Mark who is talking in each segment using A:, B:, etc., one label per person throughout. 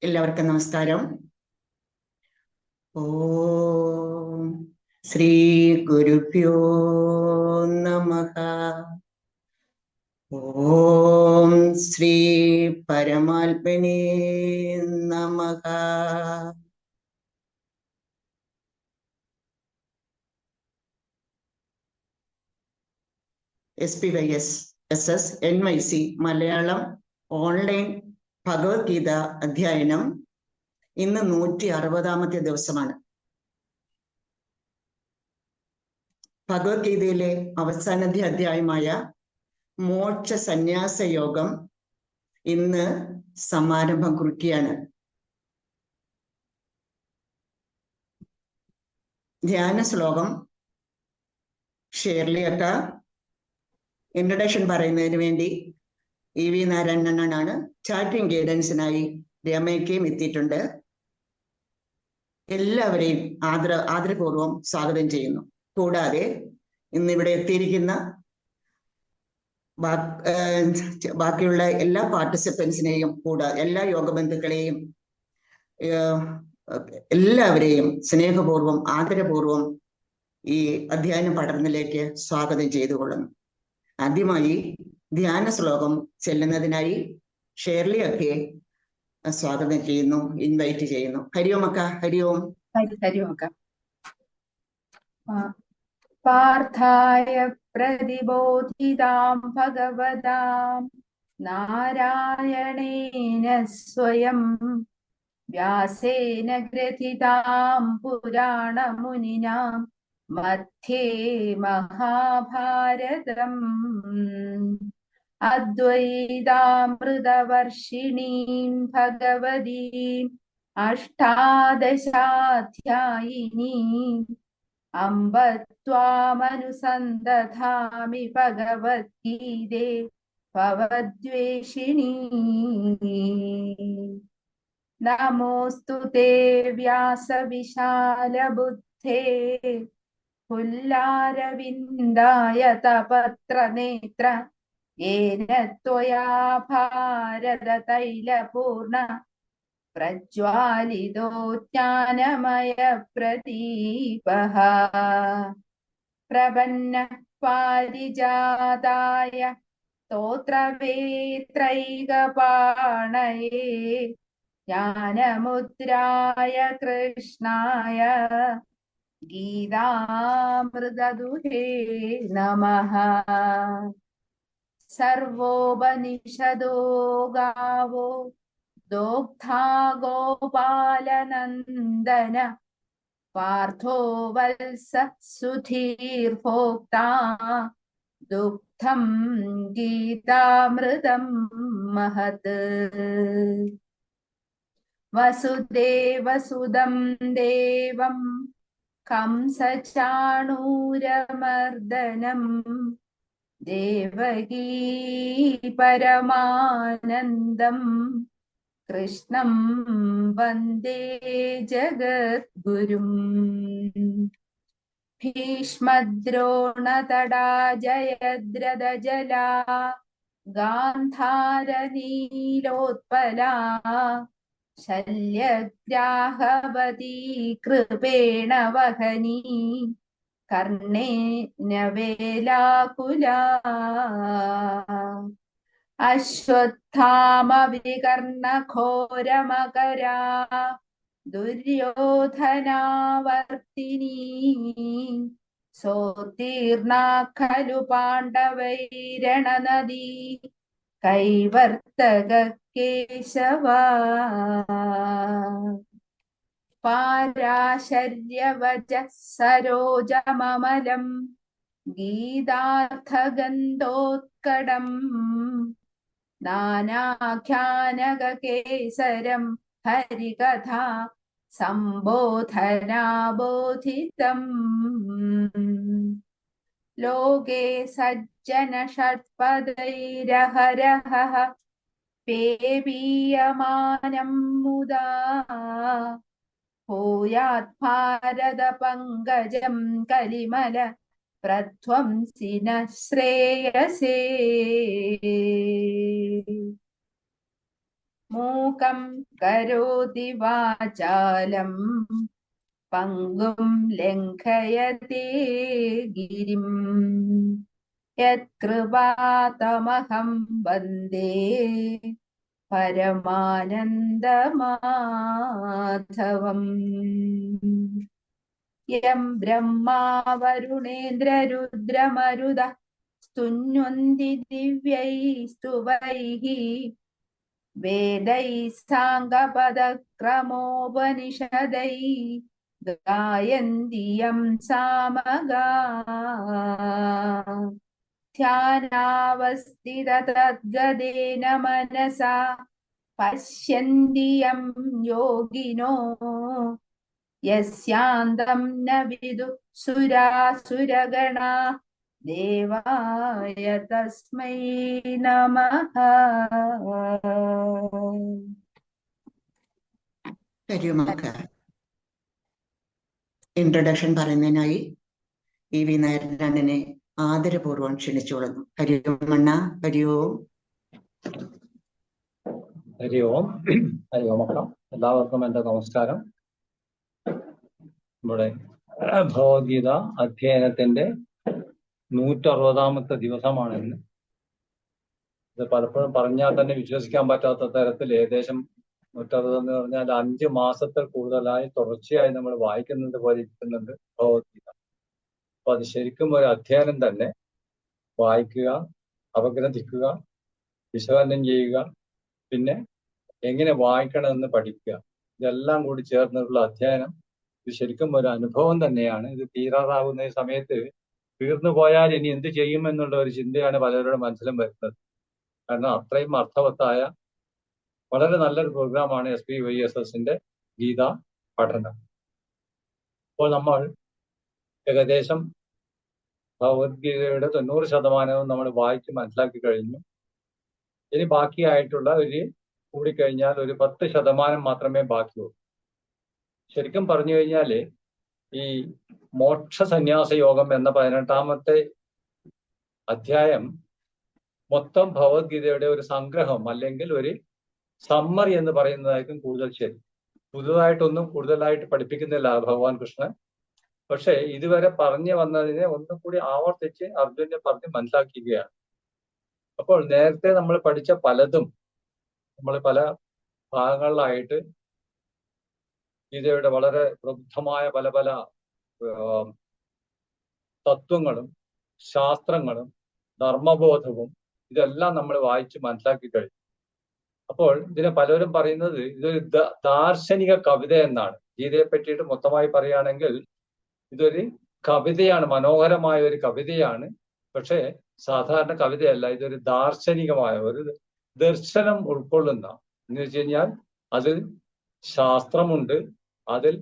A: എല്ലാവർക്കും നമസ്കാരം. ഓം ശ്രീ ഗുരുഭ്യോ നമഃ. ഓം ശ്രീ പരമാത്മനേ നമഃ. SPYSSNYC മലയാളം ഓൺലൈൻ ഭഗവത്ഗീത അധ്യയനം ഇന്ന് 160ാമത്തെ ദിവസമാണ്. ഭഗവത്ഗീതയിലെ അവസാനത്തെ അധ്യായമായ മോക്ഷ സന്യാസ യോഗം ഇന്ന് സമാരംഭം കുറിക്കുകയാണ്. ധ്യാന ശ്ലോകം ഷേർലിയക്ക ഇൻട്രഡക്ഷൻ പറയുന്നതിന് വേണ്ടി EV നാരായണനാണ്. ചാറ്റിംഗ് ഗൈഡൻസിനായി രമയ്ക്കയും എത്തിയിട്ടുണ്ട്. എല്ലാവരെയും ആദരപൂർവ്വം സ്വാഗതം ചെയ്യുന്നു. കൂടാതെ ഇന്നിവിടെ എത്തിയിരിക്കുന്ന ബാക്കിയുള്ള എല്ലാ പാർട്ടിസിപ്പൻസിനെയും എല്ലാ യോഗബന്ധുക്കളെയും എല്ലാവരെയും സ്നേഹപൂർവ്വം ആദരപൂർവ്വം ഈ അധ്യയന പഠനത്തിലേക്ക് സ്വാഗതം ചെയ്തുകൊള്ളുന്നു. ആദ്യമായി ധ്യാന ശ്ലോകം ചെല്ലുന്നതിനായി ഷേർലിയൊക്കെ സ്വാഗതം ചെയ്യുന്നു, ഇൻവൈറ്റ് ചെയ്യുന്നു. ഹരിയോം അക്ക. ഹരിയോം.
B: ഹരിയോം അക്ക. പാർത്ഥായ പ്രതിബോധിതാം ഭഗവതാം നാരായണേന സ്വയം വ്യാസേന ഗ്രഥിതാം പുരാണമുനിനാം മധ്യേ മഹാഭാരതം അദ്വൈതാമൃതവർഷിണീം ഭഗവതീം അഷ്ടാദശാധ്യായിനീം അംബ ത്വാമനുസന്ദധാമി ഭഗവദ്ഗീതേ ഭവദ്വേഷിണീ. നമോസ്തു തേ വ്യാസവിശാലബുദ്ധേ പുല്ലാരവിന്ദായതപത്രനേത്ര യേന ത്വയാ ഭാരതതൈലപൂർണ പ്രജ്വാലിതോ ജ്ഞാനമയ പ്രദീപഃ. പ്രപന്ന പാരിജാതായ സ്തോത്രവേത്രൈകപാണയേ ജ്ഞാനമുദ്രായ കൃഷ്ണായ ഗീതാമൃതദുഹേ നമഃ. സർവോപനിഷദോ ഗാവോ ദോഗ്ധാ ഗോപാലനന്ദന പാർത്ഥോ വത്സ സുധീർഭോക്താ ദുഗ്ധം ഗീതാമൃതം മഹത്. വസുദേവസുതം ദേവം കംസചാണൂരമർദനം ദേവകീ പരമാനന്ദം കൃഷ്ണം വന്ദേ ജഗദ്ഗുരും. ഭീഷ്മദ്രോണതടാ ജയദ്രഥജലാ ഗാന്ധാരനീലോത്പലാ ശല്യഗ്രാഹവതീ കൃപേണ വഹനീ കർണേന വേലാകുലാ. അശ്വത്ഥാമ വികർണഘോരമകരാ ദുര്യോധനാവർത്തിനീ സോത്തീർണാ ഖലു പാണ്ഡവൈരണനദീ കൈവർത്തക കേശവാ. പാരാശര്യവച സരോജമമലം ഗീതാർത്ഥഗന്ധോത്കടം നാനാഖ്യാനകേസരം ഹരികഥാ സംബോധനാബോധിതം. ലോകേ സജ്ജന ഷട്പദൈരഹരഹ പേപീയമാനം മുദാ ഭൂയാത് ഭാരത പങ്കജം കലിമല പ്രധ്വംസിന ശ്രേയസേ. മൂകം കരോതി വാചാലം പങ്കും ലംഘയത്തെ ഗിരിം യത്കൃപാതമഹം വന്ദേ പരമാനന്ദമാധവം. യം ബ്രഹ്മാ വരുണേന്ദ്രരുദ്രമരുത സ്തുന്വന്തി ദിവ്യൈ സ്തുവൈഃ വേദൈ സാംഗപദക്രമോപനിഷദൈ ഗായന്തി യം സാമഗാ ധ്യാനാവസ്ഥിത തദ്ഗതേന മനസാ പശ്യന്തി യം യോഗിനോ യസ്യാന്തം ന വിദുഃ സുരാസുരഗണാ ദേവായ തസ്മൈ നമഃ.
A: കരിയുമക്ക ഇൻട്രൊഡക്ഷൻ പറയുന്നതിനായി EV നായരനെ ആദരപൂർവ്വം ക്ഷണിച്ചുകൊള്ളുന്നു. ഹരിയോമണ്ണ. ഹരിയോം.
C: ഹരിയോം. ഹരിയോമക്കം. എല്ലാവർക്കും എൻ്റെ നമസ്കാരം. നമ്മുടെ ഭഗവത്ഗീത അധ്യയനത്തിന്റെ 160ാമത്തെ ദിവസമാണ് ഇന്ന്. ഇത് പലപ്പോഴും പറഞ്ഞാൽ തന്നെ വിശ്വസിക്കാൻ പറ്റാത്ത തരത്തിൽ ഏകദേശം 160 എന്ന് പറഞ്ഞാൽ 5 മാസത്തിൽ കൂടുതലായി തുടർച്ചയായി നമ്മൾ വായിക്കുന്നത് പോലെ ഇരിക്കുന്നുണ്ട് ഭഗവത്ഗീത. അപ്പൊ അത് ശരിക്കും ഒരു അധ്യയനം തന്നെ. വായിക്കുക, അപഗ്രഥിക്കുക, വിശകലനം ചെയ്യുക, പിന്നെ എങ്ങനെ വായിക്കണമെന്ന് പഠിക്കുക, ഇതെല്ലാം കൂടി ചേർന്നിട്ടുള്ള അധ്യയനം. ഇത് ശരിക്കും ഒരു അനുഭവം തന്നെയാണ്. ഇത് തീരാറാവുന്ന സമയത്ത് തീർന്നു പോയാൽ ഇനി എന്ത് ചെയ്യുമെന്നുള്ള ഒരു ചിന്തയാണ് പലരുടെ മനസ്സിലും വരുന്നത്. കാരണം അത്രയും അർത്ഥവത്തായ വളരെ നല്ലൊരു പ്രോഗ്രാമാണ് SPYSSന്റെ ഗീത പഠനം. അപ്പോൾ നമ്മൾ ഏകദേശം ഭഗവത്ഗീതയുടെ 90% നമ്മൾ വായിച്ച് മനസ്സിലാക്കി കഴിഞ്ഞു. ഇനി ബാക്കിയായിട്ടുള്ള കൂടിക്കഴിഞ്ഞാൽ ഒരു 10% മാത്രമേ ബാക്കിയുള്ളൂ. ശരിക്കും പറഞ്ഞു കഴിഞ്ഞാല് ഈ മോക്ഷ സന്യാസ യോഗം എന്ന 18ാമത്തെ അധ്യായം മൊത്തം ഭഗവത്ഗീതയുടെ ഒരു സംഗ്രഹം അല്ലെങ്കിൽ ഒരു സമ്മറി എന്ന് പറയുന്നതായിരിക്കും കൂടുതൽ ശരി. പുതുതായിട്ടൊന്നും കൂടുതലായിട്ട് പഠിപ്പിക്കുന്നില്ല ഭഗവാൻ കൃഷ്ണൻ. പക്ഷെ ഇതുവരെ പറഞ്ഞു വന്നതിനെ ഒന്നും കൂടി ആവർത്തിച്ച് അർജുനെ പറഞ്ഞ് മനസ്സിലാക്കുകയാണ്. അപ്പോൾ നേരത്തെ നമ്മൾ പഠിച്ച പലതും നമ്മൾ പല ഭാഗങ്ങളിലായിട്ട് ഗീതയുടെ വളരെ പ്രബുദ്ധമായ പല പല തത്വങ്ങളും ശാസ്ത്രങ്ങളും ധർമ്മബോധവും ഇതെല്ലാം നമ്മൾ വായിച്ച് മനസ്സിലാക്കി കഴിഞ്ഞു. അപ്പോൾ ഇതിനെ പലരും പറയുന്നത് ഇതൊരു ദാർശനിക കവിത എന്നാണ്. ഗീതയെ പറ്റിയിട്ട് മൊത്തമായി പറയുകയാണെങ്കിൽ ഇതൊരു കവിതയാണ്, മനോഹരമായ ഒരു കവിതയാണ്. പക്ഷേ സാധാരണ കവിതയല്ല, ഇതൊരു ദാർശനികമായ ഒരു ദർശനം ഉൾക്കൊള്ളുന്ന, എന്ന് വെച്ച് കഴിഞ്ഞാൽ അതിൽ ശാസ്ത്രമുണ്ട്, അതിൽ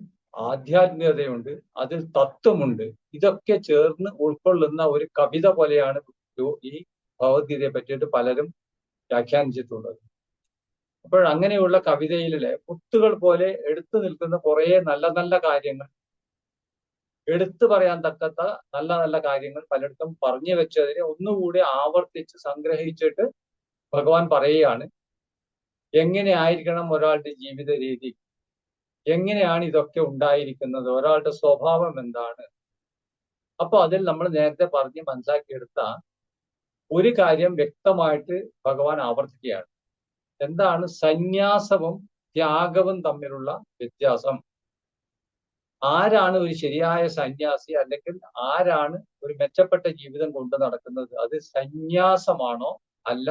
C: ആധ്യാത്മികതയുണ്ട്, അതിൽ തത്വമുണ്ട്. ഇതൊക്കെ ചേർന്ന് ഉൾക്കൊള്ളുന്ന ഒരു കവിത പോലെയാണ് ഈ ഭഗവത്ഗീതയെ പറ്റിയിട്ട് പലരും വ്യാഖ്യാനിച്ചിട്ടുള്ളത്. അപ്പോൾ അങ്ങനെയുള്ള കവിതയിലെ മുത്തുകൾ പോലെ എടുത്തു നിൽക്കുന്ന കുറേ നല്ല നല്ല കാര്യങ്ങൾ, എടുത്തു പറയാൻ തക്കത്ത നല്ല നല്ല കാര്യങ്ങൾ പലയിടത്തും പറഞ്ഞു വെച്ചതിനെ ഒന്നുകൂടി ആവർത്തിച്ച് സംഗ്രഹിച്ചിട്ട് ഭഗവാൻ പറയുകയാണ് എങ്ങനെ ആയിരിക്കണം ഒരാളുടെ ജീവിത രീതി, എങ്ങനെയാണ് ഇതൊക്കെ ഉണ്ടായിരിക്കുന്നത്, ഒരാളുടെ സ്വഭാവം എന്താണ്. അപ്പൊ അതിൽ നമ്മൾ നേരത്തെ പറഞ്ഞ് മനസ്സിലാക്കിയെടുത്ത ഒരു കാര്യം വ്യക്തമായിട്ട് ഭഗവാൻ ആവർത്തിക്കുകയാണ്. എന്താണ് സന്യാസവും ത്യാഗവും തമ്മിലുള്ള വ്യത്യാസം? ആരാണ് ഒരു ശരിയായ സന്യാസി, അല്ലെങ്കിൽ ആരാണ് ഒരു മെച്ചപ്പെട്ട ജീവിതം കൊണ്ട് നടക്കുന്നത്? അത് സന്യാസമാണോ അല്ല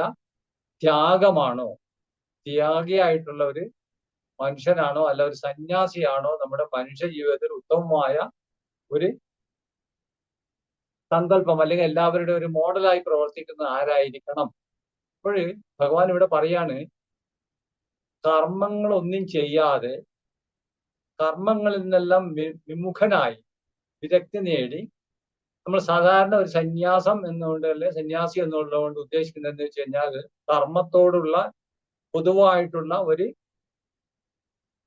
C: ത്യാഗമാണോ? ത്യാഗിയായിട്ടുള്ള ഒരു മനുഷ്യനാണോ അല്ല ഒരു സന്യാസിയാണോ നമ്മുടെ മനുഷ്യ ജീവിതത്തിൽ ഉത്തമമായ ഒരു സങ്കല്പം, അല്ലെങ്കിൽ എല്ലാവരുടെ ഒരു മോഡലായി പ്രവർത്തിക്കുന്ന ആരായിരിക്കണം? അപ്പോൾ ഭഗവാൻ ഇവിടെ പറയാണ്, കർമ്മങ്ങളൊന്നും ചെയ്യാതെ കർമ്മങ്ങളിൽ നിന്നെല്ലാം വിമുഖനായി വിരക്തി നേടി, നമ്മൾ സാധാരണ ഒരു സന്യാസം എന്നുകൊണ്ട് അല്ലെ സന്യാസി എന്നുള്ളതുകൊണ്ട് ഉദ്ദേശിക്കുന്നത് എന്ന് വെച്ച് കഴിഞ്ഞാൽ കർമ്മത്തോടുള്ള പൊതുവായിട്ടുള്ള ഒരു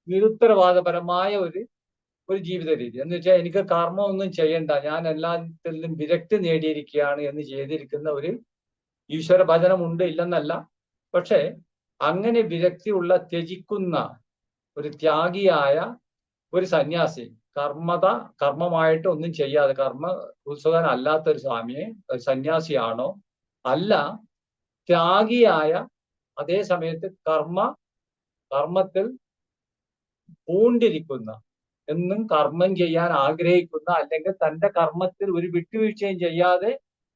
C: നിരുത്തരവാദപരമായ ഒരു ജീവിത രീതി. എന്ന് വെച്ചാൽ എനിക്ക് കർമ്മം ഒന്നും ചെയ്യണ്ട, ഞാൻ എല്ലാത്തിലും വിരക്തി നേടിയിരിക്കുകയാണ് എന്ന് ചെയ്തിരിക്കുന്ന ഒരു ഈശ്വര ഭജനം ഉണ്ട്, ഇല്ലെന്നല്ല. പക്ഷെ അങ്ങനെ വിരക്തിയുള്ള ത്യജിക്കുന്ന ഒരു ത്യാഗിയായ ഒരു സന്യാസി, കർമ്മമായിട്ട് ഒന്നും ചെയ്യാതെ ഉത്സുകനല്ലാത്ത ഒരു സ്വാമിയെ ഒരു സന്യാസിയാണോ, അല്ല ത്യാഗിയായ അതേ സമയത്ത് കർമ്മത്തിൽ പൂണ്ടിരിക്കുന്ന, എന്നും കർമ്മം ചെയ്യാൻ ആഗ്രഹിക്കുന്ന, അല്ലെങ്കിൽ തന്റെ കർമ്മത്തിൽ ഒരു വിട്ടുവീഴ്ചയും ചെയ്യാതെ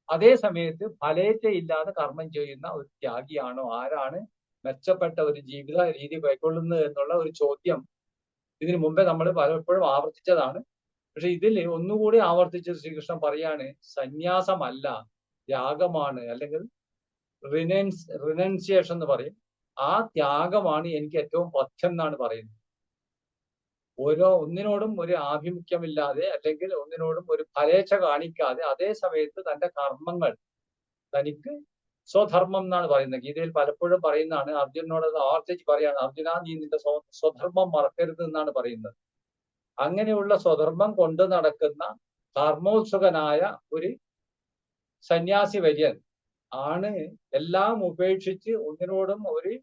C: അതേ സമയത്ത് ഫലേച്ഛയില്ലാതെ കർമ്മം ചെയ്യുന്ന ഒരു ത്യാഗിയാണോ, ആരാണ് മെച്ചപ്പെട്ട ഒരു ജീവിത രീതി കൈക്കൊള്ളുന്നത് എന്നുള്ള ഒരു ചോദ്യം ഇതിനു മുമ്പേ നമ്മൾ പലപ്പോഴും ആവർത്തിച്ചതാണ്. പക്ഷെ ഇതിൽ ഒന്നുകൂടി ആവർത്തിച്ച് ശ്രീകൃഷ്ണൻ പറയാണ്, സന്യാസമല്ല ത്യാഗമാണ്, അല്ലെങ്കിൽ റിനൻസിയേഷൻ എന്ന് പറയും. ആ ത്യാഗമാണ് എനിക്ക് ഏറ്റവും പഥ്യം എന്നാണ് പറയുന്നത്. ഒന്നിനോടും ഒരു ആഭിമുഖ്യമില്ലാതെ, അല്ലെങ്കിൽ ഒന്നിനോടും ഒരു ഫലേച്ഛ കാണിക്കാതെ അതേ സമയത്ത് തന്റെ കർമ്മങ്ങൾ തനിക്ക് സ്വധർമ്മം എന്നാണ് പറയുന്നത്. ഗീതയിൽ പലപ്പോഴും പറയുന്നതാണ്. അർജുനോട് അത് ആവർത്തിച്ച് പറയാണ്, അർജുന നീ നിന്റെ സ്വധർമ്മം മറക്കരുത് എന്നാണ് പറയുന്നത്. അങ്ങനെയുള്ള സ്വധർമ്മം കൊണ്ട് നടക്കുന്ന കർമ്മോത്സുകനായ ഒരു സന്യാസി വര്യൻ ആണ് എല്ലാം ഉപേക്ഷിച്ച് ഒന്നിനോടും ഒരു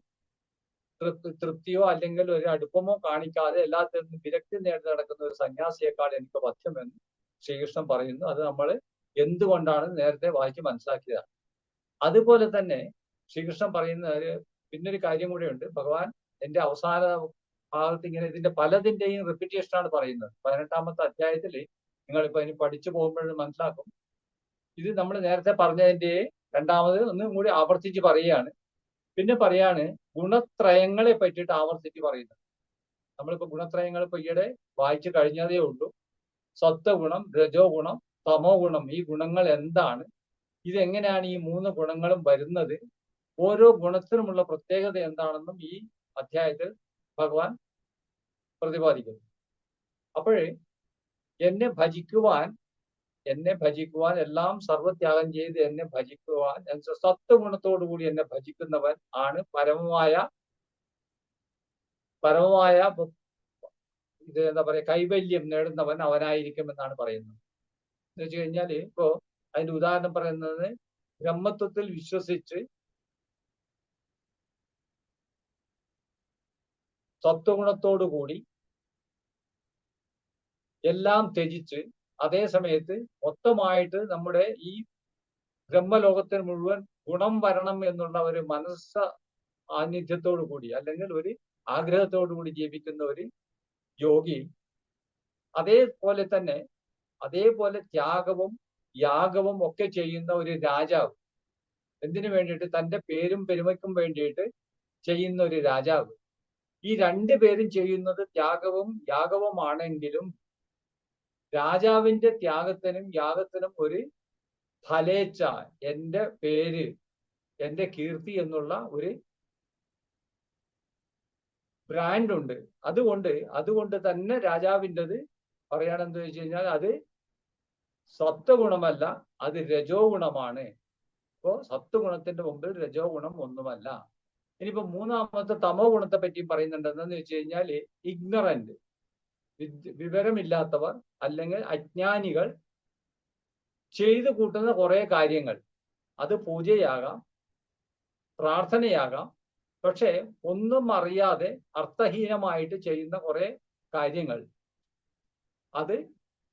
C: തൃപ്തിയോ അല്ലെങ്കിൽ ഒരു അടുപ്പമോ കാണിക്കാതെ എല്ലാത്തിൽ നിന്നും വിരക്തി നേടി നടക്കുന്ന ഒരു സന്യാസിയേക്കാൾ എനിക്ക് പഥ്യമെന്ന് ശ്രീകൃഷ്ണൻ പറയുന്നു. അത് നമ്മൾ എന്തുകൊണ്ടാണ് നേരത്തെ വായിച്ച് മനസ്സിലാക്കിയതാണ്. അതുപോലെ തന്നെ ശ്രീകൃഷ്ണൻ പറയുന്ന പിന്നൊരു കാര്യം കൂടെയുണ്ട്. ഭഗവാൻ എന്റെ അവസാന ഭാഗത്ത് ഇങ്ങനെ ഇതിന്റെ പലതിന്റെയും റിപ്പീറ്റേഷനാണ് പറയുന്നത്. 18ാമത്തെ അധ്യായത്തിൽ നിങ്ങളിപ്പോ ഇനി പഠിച്ചു പോകുമ്പോഴും മനസ്സിലാക്കും. ഇത് നമ്മൾ നേരത്തെ പറഞ്ഞതിന്റെ രണ്ടാമത് ഒന്നും കൂടി ആവർത്തിച്ച് പറയുകയാണ്. പിന്നെ പറയാണ് ഗുണത്രയങ്ങളെ പറ്റിയിട്ട് ആവർത്തിച്ച് പറയുന്നത്. നമ്മളിപ്പോ ഗുണത്രയങ്ങൾ ഇപ്പൊ ഈയിടെ വായിച്ചു കഴിഞ്ഞതേ ഉള്ളൂ. സത്വഗുണം, രജോ ഗുണം, തമോ ഗുണം, ഈ ഗുണങ്ങൾ എന്താണ്, ഇതെങ്ങനെയാണ് ഈ 3 ഗുണങ്ങളും വരുന്നത്, ഓരോ ഗുണത്തിനുമുള്ള പ്രത്യേകത എന്താണെന്നും ഈ അധ്യായത്തിൽ ഭഗവാൻ പ്രതിപാദിക്കുന്നു. അപ്പോഴേ എന്നെ ഭജിക്കുവാൻ എല്ലാം സർവത്യാഗം ചെയ്ത് എന്നെ ഭജിക്കുവാൻ, സത്വഗുണത്തോടുകൂടി എന്നെ ഭജിക്കുന്നവൻ ആണ് പരമമായ ഇത് എന്താ പറയാ കൈവല്യം നേടുന്നവൻ അവനായിരിക്കും എന്നാണ് പറയുന്നത്. എന്ന് വെച്ച് കഴിഞ്ഞാൽ ഇപ്പോ അതിന്റെ ഉദാഹരണം പറയുന്നത്, ബ്രഹ്മത്വത്തിൽ വിശ്വസിച്ച് സത്വഗുണത്തോടുകൂടി എല്ലാം ത്യജിച്ച് അതേ സമയത്ത് മൊത്തമായിട്ട് നമ്മുടെ ഈ ബ്രഹ്മലോകത്തിന് മുഴുവൻ ഗുണം വരണം എന്നുള്ള ഒരു സാന്നിധ്യത്തോടു കൂടി, അല്ലെങ്കിൽ ഒരു ആഗ്രഹത്തോടു കൂടി ജീവിക്കുന്ന ഒരു യോഗി, അതേപോലെ ത്യാഗവും യാഗവും ഒക്കെ ചെയ്യുന്ന ഒരു രാജാവ്, എന്തിനു വേണ്ടിയിട്ട്, തന്റെ പേരും പെരുമയ്ക്കും വേണ്ടിയിട്ട് ചെയ്യുന്ന ഒരു രാജാവ്. ഈ 2 പേരും ചെയ്യുന്നത് ത്യാഗവും യാഗവുമാണെങ്കിലും രാജാവിന്റെ ത്യാഗത്തിനും യാഗത്തിനും ഒരു ഫലേച്ഛ, എന്റെ പേര്, എന്റെ കീർത്തി എന്നുള്ള ഒരു ബ്രാൻഡ് ഉണ്ട്. അതുകൊണ്ട് തന്നെ രാജാവിൻ്റെത് പറയുകയാണെന്ന് വെച്ച് കഴിഞ്ഞാൽ അത് സത്വഗുണമല്ല, അത് രജോ ഗുണമാണ്. ഇപ്പോ സത്വഗുണത്തിന്റെ മുമ്പിൽ രജോ ഗുണം ഒന്നുമല്ല. ഇനിയിപ്പോ 3ാമത്തെ തമോ ഗുണത്തെ പറ്റിയും പറയുന്നുണ്ട്. എന്താന്ന് വെച്ച് കഴിഞ്ഞാൽ ഇഗ്നറന്റ്, വിവരമില്ലാത്തവർ അല്ലെങ്കിൽ അജ്ഞാനികൾ ചെയ്തു കൂട്ടുന്ന കുറെ കാര്യങ്ങൾ, അത് പൂജയാകാം, പ്രാർത്ഥനയാകാം, പക്ഷെ ഒന്നും അറിയാതെ അർത്ഥഹീനമായിട്ട് ചെയ്യുന്ന കുറെ കാര്യങ്ങൾ, അത്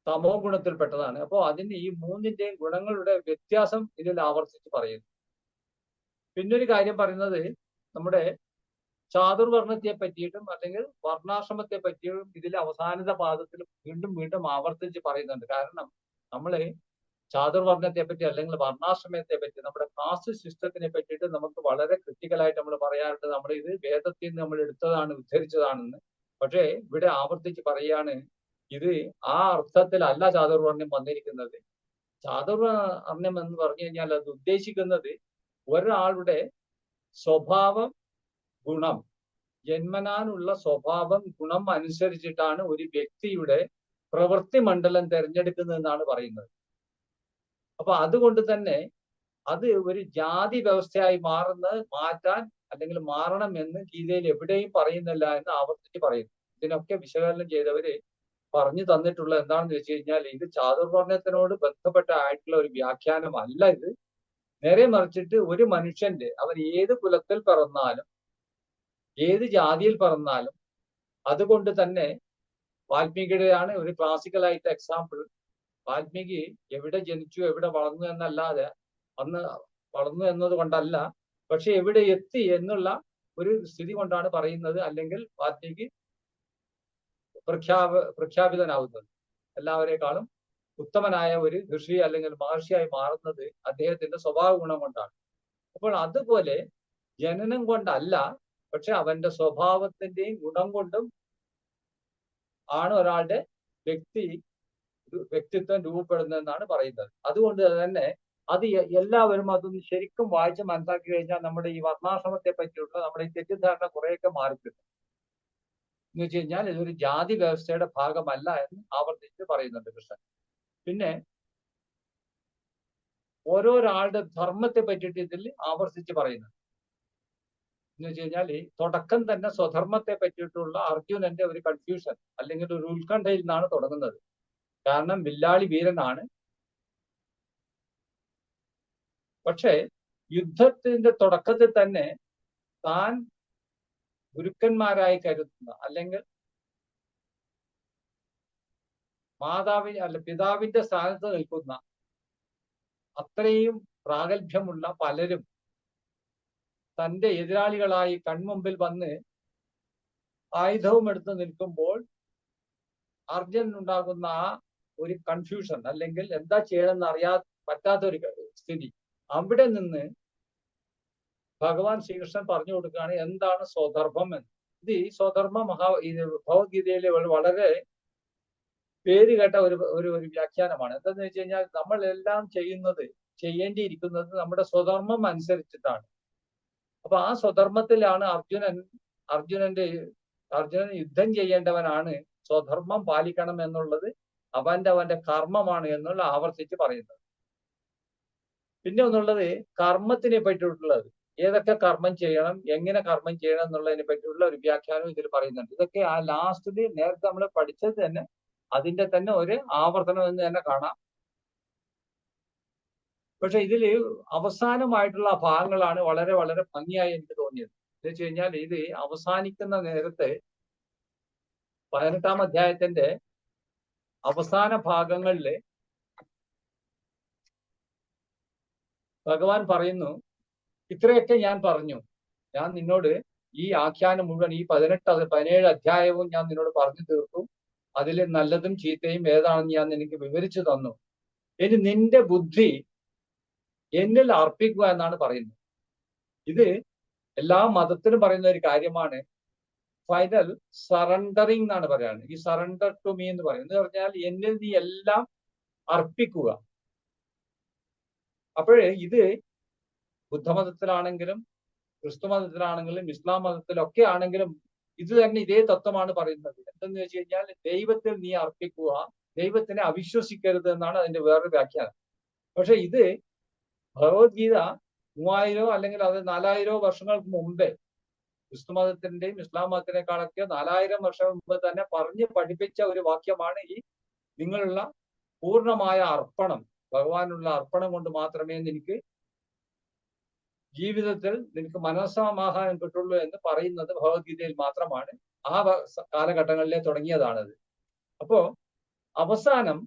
C: തമോ ഗുണത്തിൽപ്പെട്ടതാണ്. അപ്പോൾ അതിന് ഈ 3ന്റെയും ഗുണങ്ങളുടെ വ്യത്യാസം ഇതിൽ ആവർത്തിച്ച് പറയുന്നു. പിന്നൊരു കാര്യം പറയുന്നത്, നമ്മുടെ ചാതുർവർണ്ണത്തെ പറ്റിയിട്ടും അല്ലെങ്കിൽ വർണ്ണാശ്രമത്തെ പറ്റിയും ഇതിൽ അവസാനത്തെ പാദത്തിൽ വീണ്ടും ആവർത്തിച്ച് പറയുന്നുണ്ട്. കാരണം നമ്മള് ചാതുർവർണ്ണത്തെ പറ്റി അല്ലെങ്കിൽ വർണ്ണാശ്രമത്തെ പറ്റി, നമ്മുടെ കാസ്റ്റ് സിസ്റ്റത്തിനെ പറ്റിയിട്ട് നമുക്ക് വളരെ ക്രിട്ടിക്കലായിട്ട് നമ്മൾ പറയാറുണ്ട്. നമ്മൾ ഇത് വേദത്തിൽ നിന്ന് നമ്മൾ എടുത്തതാണ്, ഉദ്ധരിച്ചതാണെന്ന്. പക്ഷേ ഇവിടെ ആവർത്തിച്ച് പറയാണ്, ഇത് ആ അർത്ഥത്തിലല്ല ചാതുർവർണ്ണം വന്നിരിക്കുന്നത്. ചാതുർവർണ്ണം എന്ന് പറഞ്ഞു കഴിഞ്ഞാൽ അത് ഉദ്ദേശിക്കുന്നത് ഒരാളുടെ സ്വഭാവം, ഗുണം, ജന്മനാനുള്ള സ്വഭാവം, ഗുണം അനുസരിച്ചിട്ടാണ് ഒരു വ്യക്തിയുടെ പ്രവൃത്തി മണ്ഡലം തിരഞ്ഞെടുക്കുന്നതെന്നാണ് പറയുന്നത്. അപ്പൊ അതുകൊണ്ട് തന്നെ അത് ഒരു ജാതി വ്യവസ്ഥയായി മാറ്റാൻ അല്ലെങ്കിൽ മാറണം എന്ന് ഗീതയിൽ എവിടെയും പറയുന്നില്ല എന്ന് ആവർത്തിച്ച് പറയുന്നു. ഇതിനൊക്കെ വിശകലനം ചെയ്തവര് പറഞ്ഞു തന്നിട്ടുള്ള എന്താണെന്ന് വെച്ച് കഴിഞ്ഞാൽ, ഇത് ചാതുർവർണ്ണത്തിനോട് ബന്ധപ്പെട്ടായിട്ടുള്ള ഒരു വ്യാഖ്യാനമല്ല ഇത്. നേരെ മറിച്ചിട്ട് ഒരു മനുഷ്യന്റെ, അവൻ ഏത് കുലത്തിൽ പിറന്നാലും ഏത് ജാതിയിൽ പിറന്നാലും അതുകൊണ്ട് തന്നെ വാൽമീകിയുടെയാണ് ഒരു ക്ലാസിക്കലായിട്ട് എക്സാമ്പിൾ. വാൽമീകി എവിടെ ജനിച്ചു എവിടെ വളർന്നു എന്നല്ലാതെ, അന്ന് വളർന്നു എന്നത് കൊണ്ടല്ല, പക്ഷെ എവിടെ എത്തി എന്നുള്ള ഒരു സ്ഥിതി കൊണ്ടാണ് പറയുന്നത്. അല്ലെങ്കിൽ വാൽമീകി പ്രഖ്യാപിതനാവുന്നത്, എല്ലാവരെക്കാളും ഉത്തമനായ ഒരു ഋഷി അല്ലെങ്കിൽ മഹർഷിയായി മാറുന്നത് അദ്ദേഹത്തിന്റെ സ്വഭാവ ഗുണം കൊണ്ടാണ്. അപ്പോൾ അതുപോലെ ജനനം കൊണ്ടല്ല, പക്ഷെ അവന്റെ സ്വഭാവത്തിന്റെയും ഗുണം കൊണ്ടും ആണ് ഒരാളുടെ വ്യക്തിത്വം രൂപപ്പെടുന്നതെന്നാണ് പറയുന്നത്. അതുകൊണ്ട് തന്നെ അത് എല്ലാവരും അതൊന്ന് ശരിക്കും വായിച്ച് മനസ്സിലാക്കി കഴിഞ്ഞാൽ നമ്മുടെ ഈ വർണ്ണാശ്രമത്തെ പറ്റിയുള്ള നമ്മുടെ ഈ തെറ്റിദ്ധാരണ കുറെയൊക്കെ മാറിക്കിട്ടും. എന്ന് വെച്ച് കഴിഞ്ഞാൽ ഇതൊരു ജാതി വ്യവസ്ഥയുടെ ഭാഗമല്ല എന്ന് ആവർത്തിച്ച് പറയുന്നുണ്ട് കൃഷ്ണൻ. പിന്നെ ഓരോരാളുടെ ധർമ്മത്തെ പറ്റിയിട്ട് ഇതിൽ ആവർത്തിച്ച് പറയുന്നുണ്ട്. എന്ന് വെച്ച് കഴിഞ്ഞാൽ തുടക്കം തന്നെ സ്വധർമ്മത്തെ പറ്റിയിട്ടുള്ള അർജുനന്റെ ഒരു കൺഫ്യൂഷൻ അല്ലെങ്കിൽ ഒരു ഉത്കണ്ഠയിൽ നിന്നാണ് തുടങ്ങുന്നത്. കാരണം വില്ലാളി വീരനാണ്, പക്ഷേ യുദ്ധത്തിന്റെ തുടക്കത്തിൽ തന്നെ താൻ ഗുരുക്കന്മാരായി കരുതുന്ന അല്ലെങ്കിൽ പിതാവിന്റെ സ്ഥാനത്ത് നിൽക്കുന്ന അത്രയും പ്രാഗൽഭ്യമുള്ള പലരും തന്റെ എതിരാളികളായി കൺമുമ്പിൽ വന്ന് ആയുധവും എടുത്ത് നിൽക്കുമ്പോൾ അർജുനനുണ്ടാകുന്ന ആ ഒരു കൺഫ്യൂഷൻ അല്ലെങ്കിൽ എന്താ ചെയ്യണമെന്ന് പറ്റാത്ത ഒരു സ്ഥിതി, അവിടെ നിന്ന് ഭഗവാൻ ശ്രീകൃഷ്ണൻ പറഞ്ഞു കൊടുക്കുകയാണ് എന്താണ് സ്വധർമ്മം എന്ന്. ഇത് ഈ സ്വധർമ്മ ഭഗവത്ഗീതയിലെ വളരെ പേര് കേട്ട ഒരു വ്യാഖ്യാനമാണ്. എന്താന്ന് വെച്ച് കഴിഞ്ഞാൽ നമ്മൾ എല്ലാം ചെയ്യേണ്ടിയിരിക്കുന്നത് നമ്മുടെ സ്വധർമ്മം അനുസരിച്ചിട്ടാണ്. അപ്പൊ ആ സ്വധർമ്മത്തിലാണ് അർജുനൻ യുദ്ധം ചെയ്യേണ്ടവനാണ്, സ്വധർമ്മം പാലിക്കണം എന്നുള്ളത് അവന്റെ കർമ്മമാണ് എന്നുള്ള ആവർത്തിച്ച് പറയുന്നത്. പിന്നെ ഒന്നുള്ളത് കർമ്മത്തിനെ പറ്റിയിട്ടുള്ളത്, ഏതൊക്കെ കർമ്മം ചെയ്യണം, എങ്ങനെ കർമ്മം ചെയ്യണം എന്നുള്ളതിനെ പറ്റിയുള്ള ഒരു വ്യാഖ്യാനം ഇതിൽ പറയുന്നുണ്ട്. ഇതൊക്കെ ആ ലാസ്റ്റില് നേരത്തെ നമ്മൾ പഠിച്ചത് തന്നെ അതിന്റെ തന്നെ ഒരു ആവർത്തനം എന്ന് തന്നെ കാണാം. പക്ഷെ ഇതില് അവസാനമായിട്ടുള്ള ഭാഗങ്ങളാണ് വളരെ വളരെ ഭംഗിയായി എനിക്ക് തോന്നിയത്. എന്ന് വെച്ച് കഴിഞ്ഞാൽ ഇത് അവസാനിക്കുന്ന നേരത്തെ 18-ാം അധ്യായത്തിന്റെ അവസാന ഭാഗങ്ങളില് ഭഗവാൻ പറയുന്നു, ഇത്രയൊക്കെ ഞാൻ പറഞ്ഞു, ഞാൻ നിന്നോട് ഈ ആഖ്യാനം മുഴുവൻ ഈ 17 അധ്യായവും ഞാൻ നിന്നോട് പറഞ്ഞു തീർത്തു. അതിൽ നല്ലതും ചീത്തയും ഏതാണെന്ന് ഞാൻ നിനക്ക് വിവരിച്ചു തന്നു. ഇനി നിന്റെ ബുദ്ധി എന്നിൽ അർപ്പിക്കുക എന്നാണ് പറയുന്നത്. ഇത് എല്ലാ മതത്തിലും പറയുന്ന ഒരു കാര്യമാണ്. ഫൈനൽ സറണ്ടറിങ് എന്നാണ് പറയുന്നത്. ഈ സറണ്ടർ ടു മീ എന്ന് പറയുന്നത് എന്ന് പറഞ്ഞാൽ എന്നിൽ നീ എല്ലാം അർപ്പിക്കുക. അപ്പോഴേ ഇത് ബുദ്ധമതത്തിലാണെങ്കിലും ക്രിസ്തു മതത്തിലാണെങ്കിലും ഇസ്ലാം മതത്തിലൊക്കെ ആണെങ്കിലും ഇത് തന്നെ ഇതേ തത്വമാണ് പറയുന്നത്. എന്തെന്ന് വെച്ച് കഴിഞ്ഞാൽ ദൈവത്തിൽ നീ അർപ്പിക്കുക, ദൈവത്തിനെ അവിശ്വസിക്കരുത് എന്നാണ് അതിന്റെ വേറൊരു വ്യാഖ്യാനം. പക്ഷെ ഇത് ഭഗവത്ഗീത 3000 അല്ലെങ്കിൽ അത് 4000 വർഷങ്ങൾക്ക് മുമ്പേ ക്രിസ്തു മതത്തിന്റെയും ഇസ്ലാം മതത്തിനേക്കാളൊക്കെ 4000 വർഷം മുമ്പ് തന്നെ പറഞ്ഞ് പഠിപ്പിച്ച ഒരു വാക്യമാണ് ഈ നിങ്ങളുള്ള പൂർണ്ണമായ അർപ്പണം, ഭഗവാനുള്ള അർപ്പണം കൊണ്ട് മാത്രമേ നിനക്ക് ജീവിതത്തിൽ നിനക്ക് മനസ്സമാധാനം കിട്ടുള്ളൂ എന്ന് പറയുന്നത് ഭഗവത്ഗീതയിൽ മാത്രമാണ്. ആ കാലഘട്ടങ്ങളിലെ തുടങ്ങിയതാണത്. അപ്പോ അവസാനം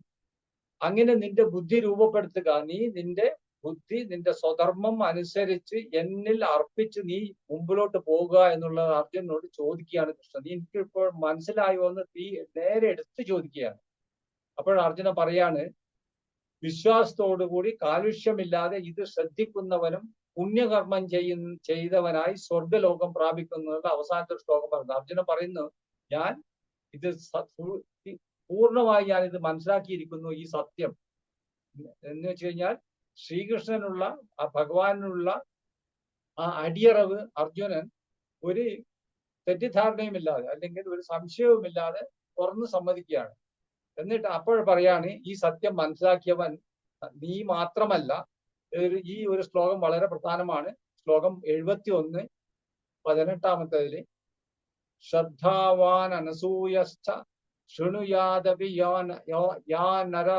C: അങ്ങനെ നിന്റെ ബുദ്ധി രൂപപ്പെടുത്തുക, നീ നിന്റെ ബുദ്ധി നിന്റെ സ്വധർമ്മം അനുസരിച്ച് എന്നിൽ അർപ്പിച്ച് നീ മുമ്പിലോട്ട് പോകുക എന്നുള്ളത് അർജുനനോട് ചോദിക്കുകയാണ് കൃഷ്ണൻ. നീ എനിക്ക് ഇപ്പോൾ മനസ്സിലായോ എന്ന് നേരെ എടുത്ത് ചോദിക്കുകയാണ്. അപ്പോൾ അർജുനൻ പറയാണ്, വിശ്വാസത്തോടുകൂടി കാലുഷ്യമില്ലാതെ ഇത് ശ്രദ്ധിക്കുന്നവനും പുണ്യകർമ്മം ചെയ്തവനായി സ്വർഗലോകം പ്രാപിക്കുന്നതിനുള്ള അവസാനത്തെ ശ്ലോകം പറയുന്നത്. അർജുനൻ പറയുന്നു, ഞാൻ ഇത് പൂർണ്ണമായി ഞാൻ ഇത് മനസ്സിലാക്കിയിരിക്കുന്നു, ഈ സത്യം എന്ന് വെച്ച് കഴിഞ്ഞാൽ ശ്രീകൃഷ്ണനുള്ള ആ ഭഗവാനുള്ള ആ അടിയറവ് അർജുനൻ ഒരു തെറ്റിദ്ധാരണയുമില്ലാതെ അല്ലെങ്കിൽ ഒരു സംശയവുമില്ലാതെ തുറന്ന് സമ്മതിക്കുകയാണ്. എന്നിട്ട് അപ്പോൾ പറയാണ്, ഈ സത്യം മനസ്സിലാക്കിയവൻ നീ മാത്രമല്ല. ഈ ഒരു ശ്ലോകം വളരെ പ്രധാനമാണ്. ശ്ലോകം 71 18-ാമത്തേതില് ശ്രദ്ധാവാൻ അനസൂയശ്ച ശൃണുയാദപി യാനര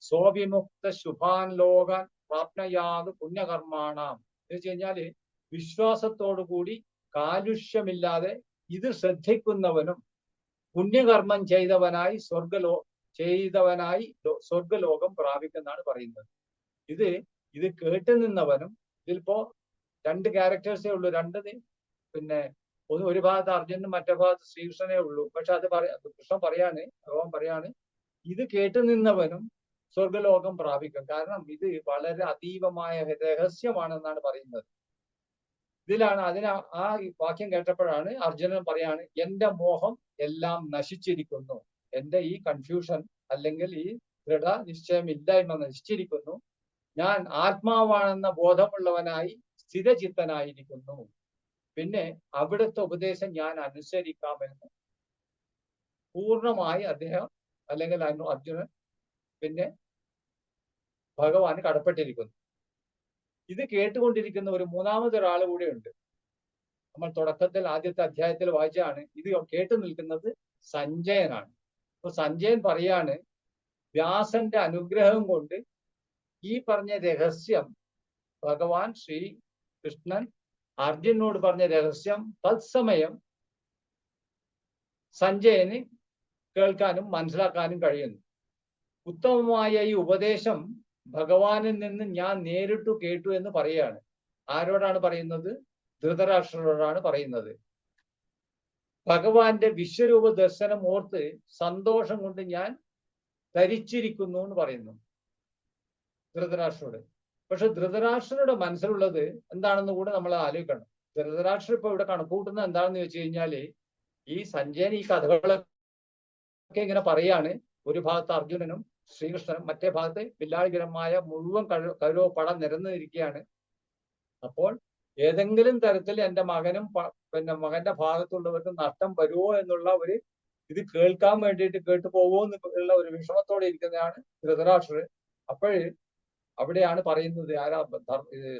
C: സോവിമുക്ത ശുഭാൻ ലോകാൻ പ്രാപ്നയാത് പുണ്യകർമാണാം. എന്ന് വെച്ച് കഴിഞ്ഞാല് വിശ്വാസത്തോടു കൂടി കാലുഷ്യമില്ലാതെ ഇത് ശ്രദ്ധിക്കുന്നവനും പുണ്യകർമ്മം ചെയ്തവനായി സ്വർഗലോകം പ്രാപിക്കുന്നതാണ് പറയുന്നത്. ഇത് കേട്ടു നിന്നവനും, ഇതിലിപ്പോ രണ്ട് ക്യാരക്ടേഴ്സേ ഉള്ളൂ, പിന്നെ ഒരു ഭാഗത്ത് അർജുനനും മറ്റേ ഭാഗത്ത് ശ്രീകൃഷ്ണനേ ഉള്ളൂ. പക്ഷെ കൃഷ്ണൻ ഭഗവാൻ പറയാണ് ഇത് കേട്ടു നിന്നവനും സ്വർഗലോകം പ്രാപിക്കും. കാരണം ഇത് വളരെ അതീവമായ രഹസ്യമാണെന്നാണ് പറയുന്നത്. ഇതിലാണ് ആ വാക്യം കേട്ടപ്പോഴാണ് അർജുനൻ പറയാണ് എന്റെ മോഹം എല്ലാം നശിച്ചിരിക്കുന്നു, എന്റെ ഈ കൺഫ്യൂഷൻ അല്ലെങ്കിൽ ഈ ദൃഢനിശ്ചയമില്ലായ്മ നശിച്ചിരിക്കുന്നു, ഞാൻ ആത്മാവാണെന്ന ബോധമുള്ളവനായി സ്ഥിരചിത്തനായിരിക്കുന്നു, പിന്നെ അവിടുത്തെ ഉപദേശം ഞാൻ അനുസരിക്കാമെന്ന് പൂർണ്ണമായി അദ്ദേഹം അല്ലെങ്കിൽ അർജുനൻ പിന്നെ ഭഗവാന് കടപ്പെട്ടിരിക്കുന്നു. ഇത് കേട്ടുകൊണ്ടിരിക്കുന്ന ഒരു മൂന്നാമതൊരാൾ കൂടെ ഉണ്ട്. നമ്മൾ തുടക്കത്തിൽ ആദ്യത്തെ അധ്യായത്തിൽ വായിച്ചാണ്. ഇത് കേട്ടു നിൽക്കുന്നത് സഞ്ജയനാണ്. അപ്പൊ സഞ്ജയൻ പറയാണ് വ്യാസന്റെ അനുഗ്രഹം കൊണ്ട് ഈ പറഞ്ഞ രഹസ്യം ഭഗവാൻ ശ്രീകൃഷ്ണൻ അർജുനോട് പറഞ്ഞ രഹസ്യം തത്സമയം സഞ്ജയന് കേൾക്കാനും മനസ്സിലാക്കാനും കഴിയുന്നു. ഉത്തമമായ ഈ ഉപദേശം ഭഗവാനിൽ നിന്ന് ഞാൻ നേരിട്ടു കേട്ടു എന്ന് പറയാണ്. ആരോടാണ് പറയുന്നത്? ധൃതരാഷ്ട്രരോടാണ് പറയുന്നത്. ഭഗവാന്റെ വിശ്വരൂപ ദർശനം ഓർത്ത് സന്തോഷം കൊണ്ട് ഞാൻ ധരിച്ചിരിക്കുന്നു എന്ന് പറയുന്നു ധൃതരാഷ്ട്രരോട്. പക്ഷെ ധൃതരാഷ്ട്രരുടെ മനസ്സിലുള്ളത് എന്താണെന്ന് കൂടെ നമ്മൾ ആലോചിക്കണം. ധൃതരാഷ്ട്രം ഇപ്പൊ ഇവിടെ കണക്കൂട്ടുന്നത് എന്താണെന്ന് വെച്ച് കഴിഞ്ഞാല് ഈ സഞ്ജയൻ ഈ കഥകളൊക്കെ ഇങ്ങനെ പറയാണ്. ഒരു ഭാഗത്ത് അർജുനനും ശ്രീകൃഷ്ണനും, മറ്റേ ഭാഗത്ത് വില്ലാളികരമായ മുഴുവൻ കൗരവ പടം നിരന്നിരിക്കുകയാണ്. അപ്പോൾ ഏതെങ്കിലും തരത്തിൽ എൻ്റെ മകനും പിന്നെ മകന്റെ ഭാഗത്തുള്ളവർക്കും നഷ്ടം വരുമോ എന്നുള്ള ഇത് കേൾക്കാൻ വേണ്ടിയിട്ട് കേട്ടു പോവോ എന്നുള്ള ഒരു വിഷമത്തോടെ ഇരിക്കുന്നതാണ് ധൃതരാഷ്ട്രർ. അവിടെയാണ് പറയുന്നത്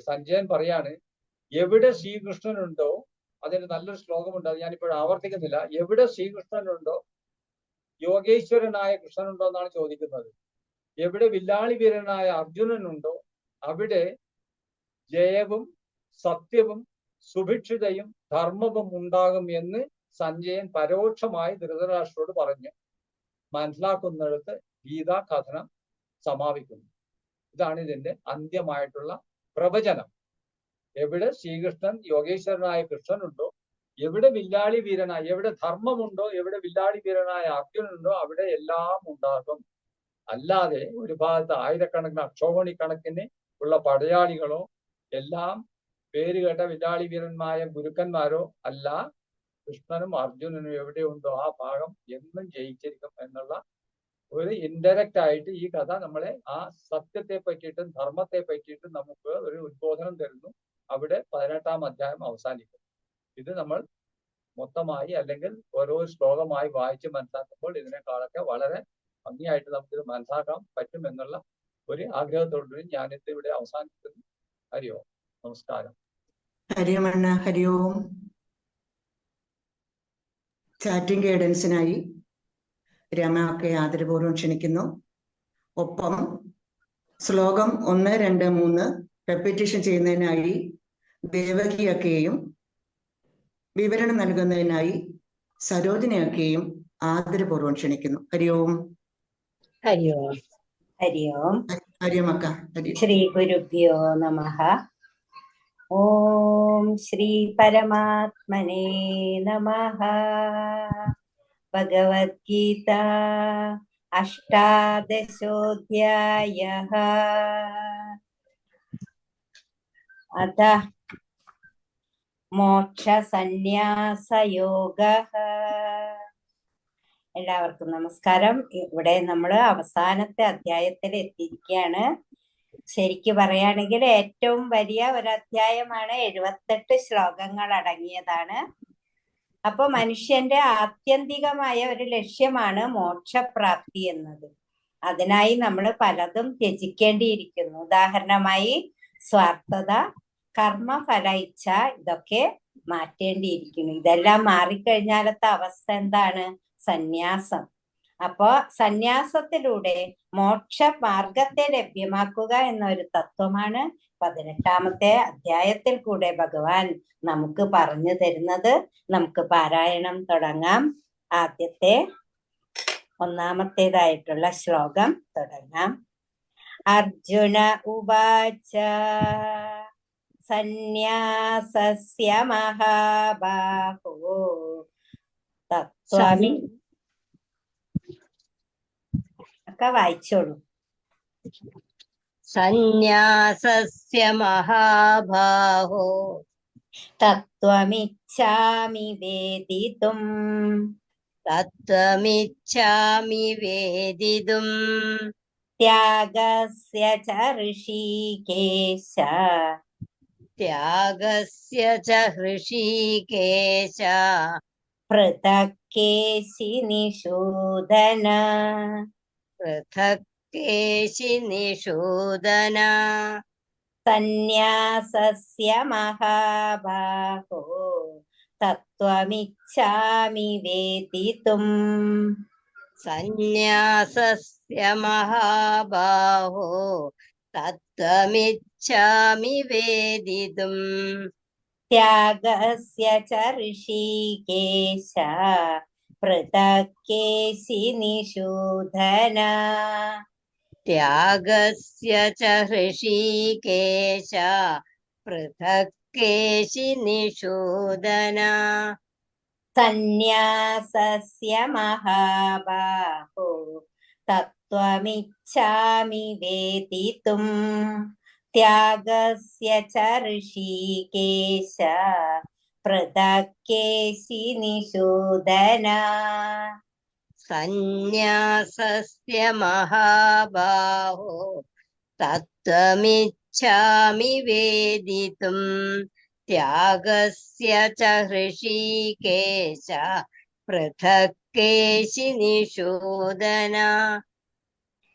C: സഞ്ജയൻ പറയാണ് എവിടെ ശ്രീകൃഷ്ണനുണ്ടോ, അതിന് നല്ലൊരു ശ്ലോകമുണ്ട്, അത് ഞാനിപ്പോൾ ആവർത്തിക്കുന്നില്ല. എവിടെ ശ്രീകൃഷ്ണനുണ്ടോ, യോഗേശ്വരനായ കൃഷ്ണനുണ്ടോ എന്നാണ് ചോദിക്കുന്നത്. എവിടെ വില്ലാളി വീരനായ അർജുനനുണ്ടോ അവിടെ ജയവും സത്യവും സുഭിക്ഷിതയും ധർമ്മവും ഉണ്ടാകും എന്ന് സഞ്ജയൻ പരോക്ഷമായി ധൃതരാഷ്ട്രരോട് പറഞ്ഞു. മനസ്സിലാക്കുന്നിടത്ത് ഗീതാ കഥനം സമാപിക്കുന്നു. ഇതാണ് ഇതിന്റെ അന്ത്യമായിട്ടുള്ള പ്രവചനം. എവിടെ ശ്രീകൃഷ്ണൻ യോഗേശ്വരനായ കൃഷ്ണനുണ്ടോ, എവിടെ വില്ലാളി വീരനായ, എവിടെ ധർമ്മമുണ്ടോ, എവിടെ വില്ലാളി വീരനായ അർജുനനുണ്ടോ അവിടെ എല്ലാം ഉണ്ടാകും. അല്ലാതെ ഒരു ഭാഗത്ത് ആയിരക്കണക്കിന് അക്ഷോഭണിക്കണക്കിന് ഉള്ള പടയാളികളോ എല്ലാം പേര് കേട്ട വില്ലാളി വീരന്മാരായ ഗുരുക്കന്മാരോ അല്ല. കൃഷ്ണനും അർജുനനും എവിടെയുണ്ടോ ആ ഭാഗം എന്നും ജയിച്ചിരിക്കും എന്നുള്ള ഒരു ഇൻഡയറക്റ്റ് ആയിട്ട് ഈ കഥ നമ്മളെ ആ സത്യത്തെ പറ്റിയിട്ടും ധർമ്മത്തെ പറ്റിയിട്ടും നമുക്ക് ഒരു ഉദ്ബോധനം തരുന്നു. അവിടെ 18-ാം അധ്യായം അവസാനിക്കും. ഇത് നമ്മൾ മൊത്തമായി അല്ലെങ്കിൽ ഓരോ ശ്ലോകമായി വായിച്ച് മനസ്സിലാക്കുമ്പോൾ ഇതിനേക്കാളൊക്കെ വളരെ ഭംഗിയായിട്ട് നമുക്കിത് മനസ്സിലാക്കാൻ പറ്റും എന്നുള്ള ഒരു ആഗ്രഹത്തോടുകൂടി ഞാനിത് ഇവിടെ അവസാനിക്കുന്നു. ഹരി ഓം. നമസ്കാരം.
A: ഹരി ഓം അണ്ണ. ഹരി ഓം. ചാറ്റിംഗ് ഗൈഡൻസിനായി രമയൊക്കെ ആദരപൂർവ്വം ക്ഷണിക്കുന്നു. ഒപ്പം ശ്ലോകം 1, 2, 3 റെപ്പിറ്റേഷൻ ചെയ്യുന്നതിനായി ദേവകിയൊക്കെയും വിവരണം നൽകുന്നതിനായി സരോജിനിയൊക്കെയും ആദരപൂർവ്വം ക്ഷണിക്കുന്നു. ഹരി ഓം.
D: ഹരി ഓം. ഹരി ഓം.
A: ഹരി ഓം അക്ക.
D: ശ്രീ ഗുരുഭ്യോ നമഃ. ഓം ശ്രീ പരമാത്മനേ നമഃ. ഭഗവദ്ഗീത അഷ്ടാദശോധ്യായഃ. അഥ മോക്ഷസന്യാസയോഗഃ. എല്ലാവർക്കും നമസ്കാരം. ഇവിടെ നമ്മൾ അവസാനത്തെ അധ്യായത്തിൽ എത്തിയിരിക്കുകയാണ്. ശരിക്ക് പറയുകയാണെങ്കിൽ ഏറ്റവും വലിയ ഒരു അധ്യായമാണ്. 78 ശ്ലോകങ്ങൾ അടങ്ങിയതാണ്. അപ്പൊ മനുഷ്യന്റെ ആത്യന്തികമായ ഒരു ലക്ഷ്യമാണ് മോക്ഷപ്രാപ്തി എന്നത്. അതിനായി നമ്മൾ പലതും ത്യജിക്കേണ്ടിയിരിക്കുന്നു. ഉദാഹരണമായി സ്വാർത്ഥത, കർമ്മഫല ഇച്ഛ, ഇതൊക്കെ മാറ്റേണ്ടിയിരിക്കുന്നു. ഇതെല്ലാം മാറിക്കഴിഞ്ഞാലത്തെ അവസ്ഥ എന്താണ്? സന്യാസം. അപ്പോ സന്യാസത്തിലൂടെ മോക്ഷ മാർഗത്തെ ലഭ്യമാക്കുക എന്നൊരു തത്വമാണ് 18ാമത്തെ അധ്യായത്തിൽ കൂടെ ഭഗവാൻ നമുക്ക് പറഞ്ഞു തരുന്നത്. നമുക്ക് പാരായണം തുടങ്ങാം. ആദ്യത്തെ 1ാമത്തേതായിട്ടുള്ള ശ്ലോകം തുടങ്ങാം. അർജുന ഉവാച സന്യാസസ്യ മഹാബാഹോ തത്വമി ഒക്കെ വായിച്ചോളൂ.
E: സന്യാസസ്യ മഹാബാഹോ
D: തത്വമിച്ഛാമി വേദിതും
E: തത്വമിച്ഛാമി വേദിതും
D: ത്യാഗസ്യ ച ഋഷീകേശ
E: ത്യാഗസ്യ ച ഹൃഷീകേശ
D: പൃഥക് കേശി നിഷൂദന
E: പൃഥക് കേശി നിഷൂദന
D: സന്യാസസ്യ മഹാബാഹോ തത്വമിച്ഛാമി വേദിതും
E: സന്യാസസ്യ മഹാബാഹോ തത്വമിച്ഛാമി വേദിതും
D: ത്യാഗസ്യ ച ഋഷീകേശ പൃഥക് കേശി നിഷൂദന
E: ത്യാഗസ്യ ച ഹൃഷീകേശ പൃഥക് കേശി നിഷൂദന
D: സന്യാസസ്യ മഹാബാഹോ തത്വമിച്ഛാമി വേദിതും ത്യാഗസ്യ ച ഋഷീകേശ പൃഥക് കേശി നിഷൂദന
E: സന്യാസസ്യ മഹാബാഹോ തത്വമിച്ഛാമി വേദിതും ത്യാഗസ്യ ച ഹൃഷീകേശ പൃഥക് കേശി നിഷൂദന.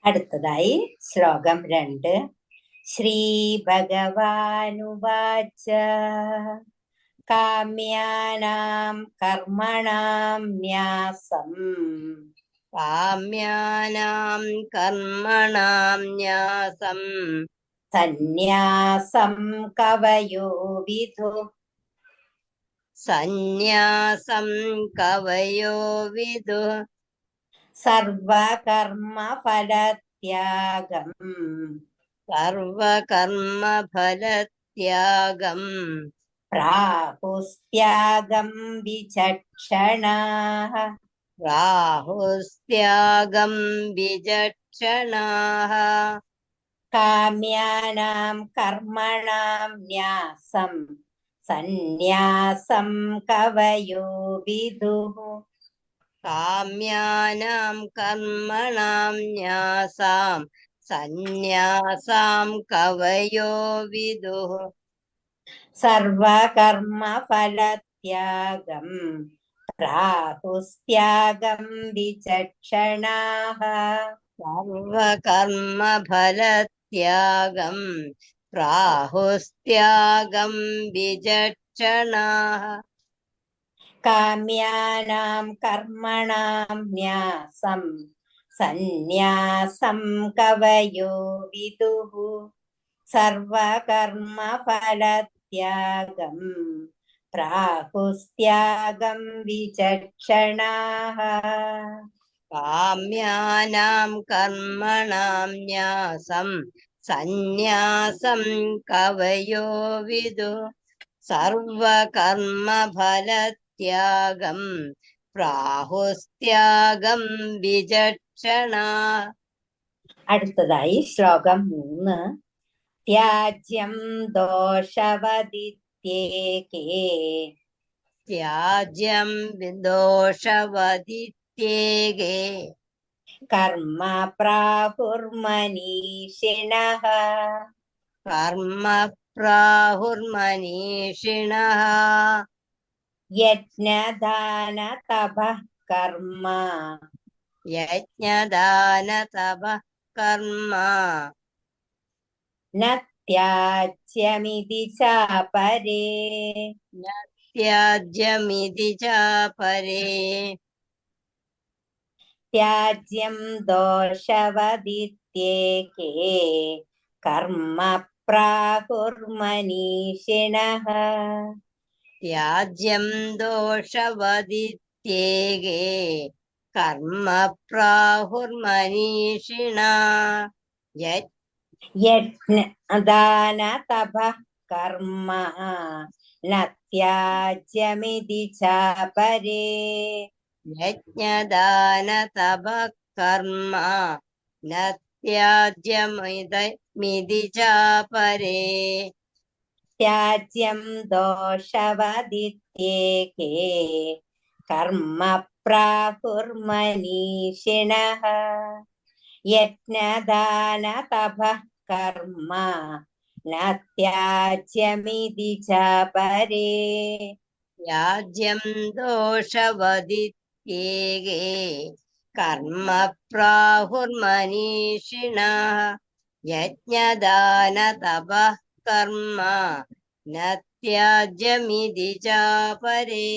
D: അടുത്തതായി ശ്ലോകം 2. ശ്രീ ഭഗവാനുവാച കാമ്യാനാം കർമ്മണാം ന്യാസം
E: കാമ്യാനാം കർമ്മണാം ന്യാസം
D: സന്യാസം കവയോ വിദുഃ
E: സന്യാസം കവയോ വിദുഃ
D: സർവകർമ്മ ഫലത്യാഗം
E: സർവകർമ്മഫലത്യാഗം
D: പ്രാഹുസ്ത്യാഗം വിചക്ഷണാഃ
E: രാഹുസ്ത്യാഗം വിചക്ഷണാഃ
D: കാമ്യാനാം കർമ്മണാം ന്യാസം സന്യാസം കവയോ വിദുഃ
E: കാമ്യാനാം കർമ്മണാം ന്യാസാം സന്യാസാം കവയോ വിദുഃ
D: സർവകർമ്മ ഫലത്യാഗം പ്രാഹുസ്ത്യാഗം വിചക്ഷണാഃ
E: സർവകർമ്മഫലത്യാഗം പ്രാഹുസ്ത്യാഗം വിചക്ഷണാഃ
D: കാമ്യാനാം കർമ്മണാം ന്യാസം സന്യാസം കവയോ വിദുഃ സർവകർമ്മ ഫലത്യാഗം പ്രാഹുസ്ത്യാഗം വിചക്ഷണാഃ
E: കാമ്യാനാം കർമ്മണാം ന്യാസം സന്യാസം കവയോ വിദുഃ സർവകർമ്മഫലത്യാഗം പ്രാഹുസ്ത്യാഗം വിചക്ഷണാഃ.
D: അടുത്തതായി ശ്ലോകം 3. ത്യാജ്യം ദോഷവദിത്യേകേ
E: ത്യാജ്യം ദോഷവദിത്യേകേ
D: കർമ്മ പ്രാഹുർമനീഷിണഃ
E: കർമ്മ പ്രാഹുർമനീഷിണഃ
D: യജ്ഞദാന തപഃ കർമ്മ
E: യജ്ഞദാന തപഃ കർമ്മ
D: ന ത്യാജ്യമിതി ചാപരേ
E: ത്യാജ്യമിതി ചാപരേ
D: ത്യാജ്യം ദോഷവദിത്യേകേ കർമ്മ പ്രാഹുർമനീഷിണഃ.
E: ത്യാജ്യം ദോഷവദിത്യേകേ കർമ്മ പ്രാഹുർമനീഷിണ.
D: യജ്ഞദാന തപഃ കർമ്മ ന ത്യാജ്യമിതി ചാപരേ.
E: യജ്ഞദാന തപ കർമ്മ ന ത്യാജ്യമിതി ചാപരേ.
D: ത്യാജ്യം ദോഷവദിത്യേകേ കർമ്മ പ്രാഹുർമനീഷിണഃ. യജ്ഞദാന തപഃ കർമ്മ ന ത്യാജ്യമിതി ചാപരേ.
E: ത്യാജ്യം ദോഷവദിത്യേകേ കർമ്മ പ്രാഹുർമനീഷിണ. യജ്ഞദാന തപ കർമ്മ ന ത്യാജ്യമിതി ചാപരേ.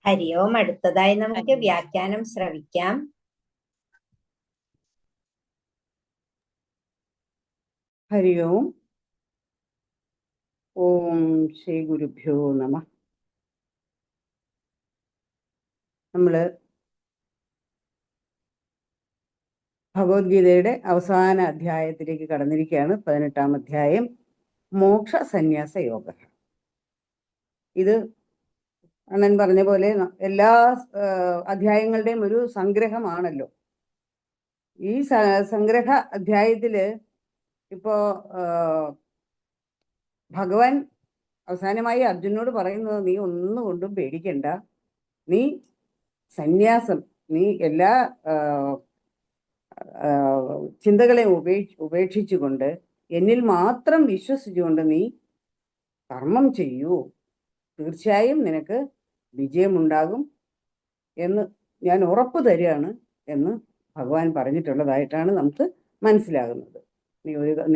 D: ഹരി ഓം. അടുത്തതായി നമുക്ക് വ്യാഖ്യാനം ശ്രവിക്കാം.
F: ഹരി ഓം. ഓം ശ്രീ ഗുരുഭ്യോ നമ. നമ്മള് ഭഗവത്ഗീതയുടെ അവസാന അധ്യായത്തിലേക്ക് കടന്നിരിക്കുകയാണ്. 18-ാം അധ്യായം, മോക്ഷ സന്യാസ യോഗ. ഇത് അണ്ണൻ പറഞ്ഞ പോലെ എല്ലാ അധ്യായങ്ങളുടെയും ഒരു സംഗ്രഹമാണല്ലോ. ഈ സംഗ്രഹ അധ്യായത്തില് ഇപ്പോ ഭഗവാൻ അവസാനമായി അർജുനോട് പറയുന്നത്, നീ ഒന്നുകൊണ്ടും പേടിക്കണ്ട, നീ സന്യാസം, നീ എല്ലാ ചിന്തകളെയും ഉപേക്ഷിച്ചുകൊണ്ട് എന്നിൽ മാത്രം വിശ്വസിച്ചുകൊണ്ട് നീ കർമ്മം ചെയ്യൂ, തീർച്ചയായും നിനക്ക് വിജയമുണ്ടാകും എന്ന് ഞാൻ ഉറപ്പ് തരികയാണ് എന്ന് ഭഗവാൻ പറഞ്ഞിട്ടുള്ളതായിട്ടാണ് നമുക്ക് മനസ്സിലാകുന്നത്.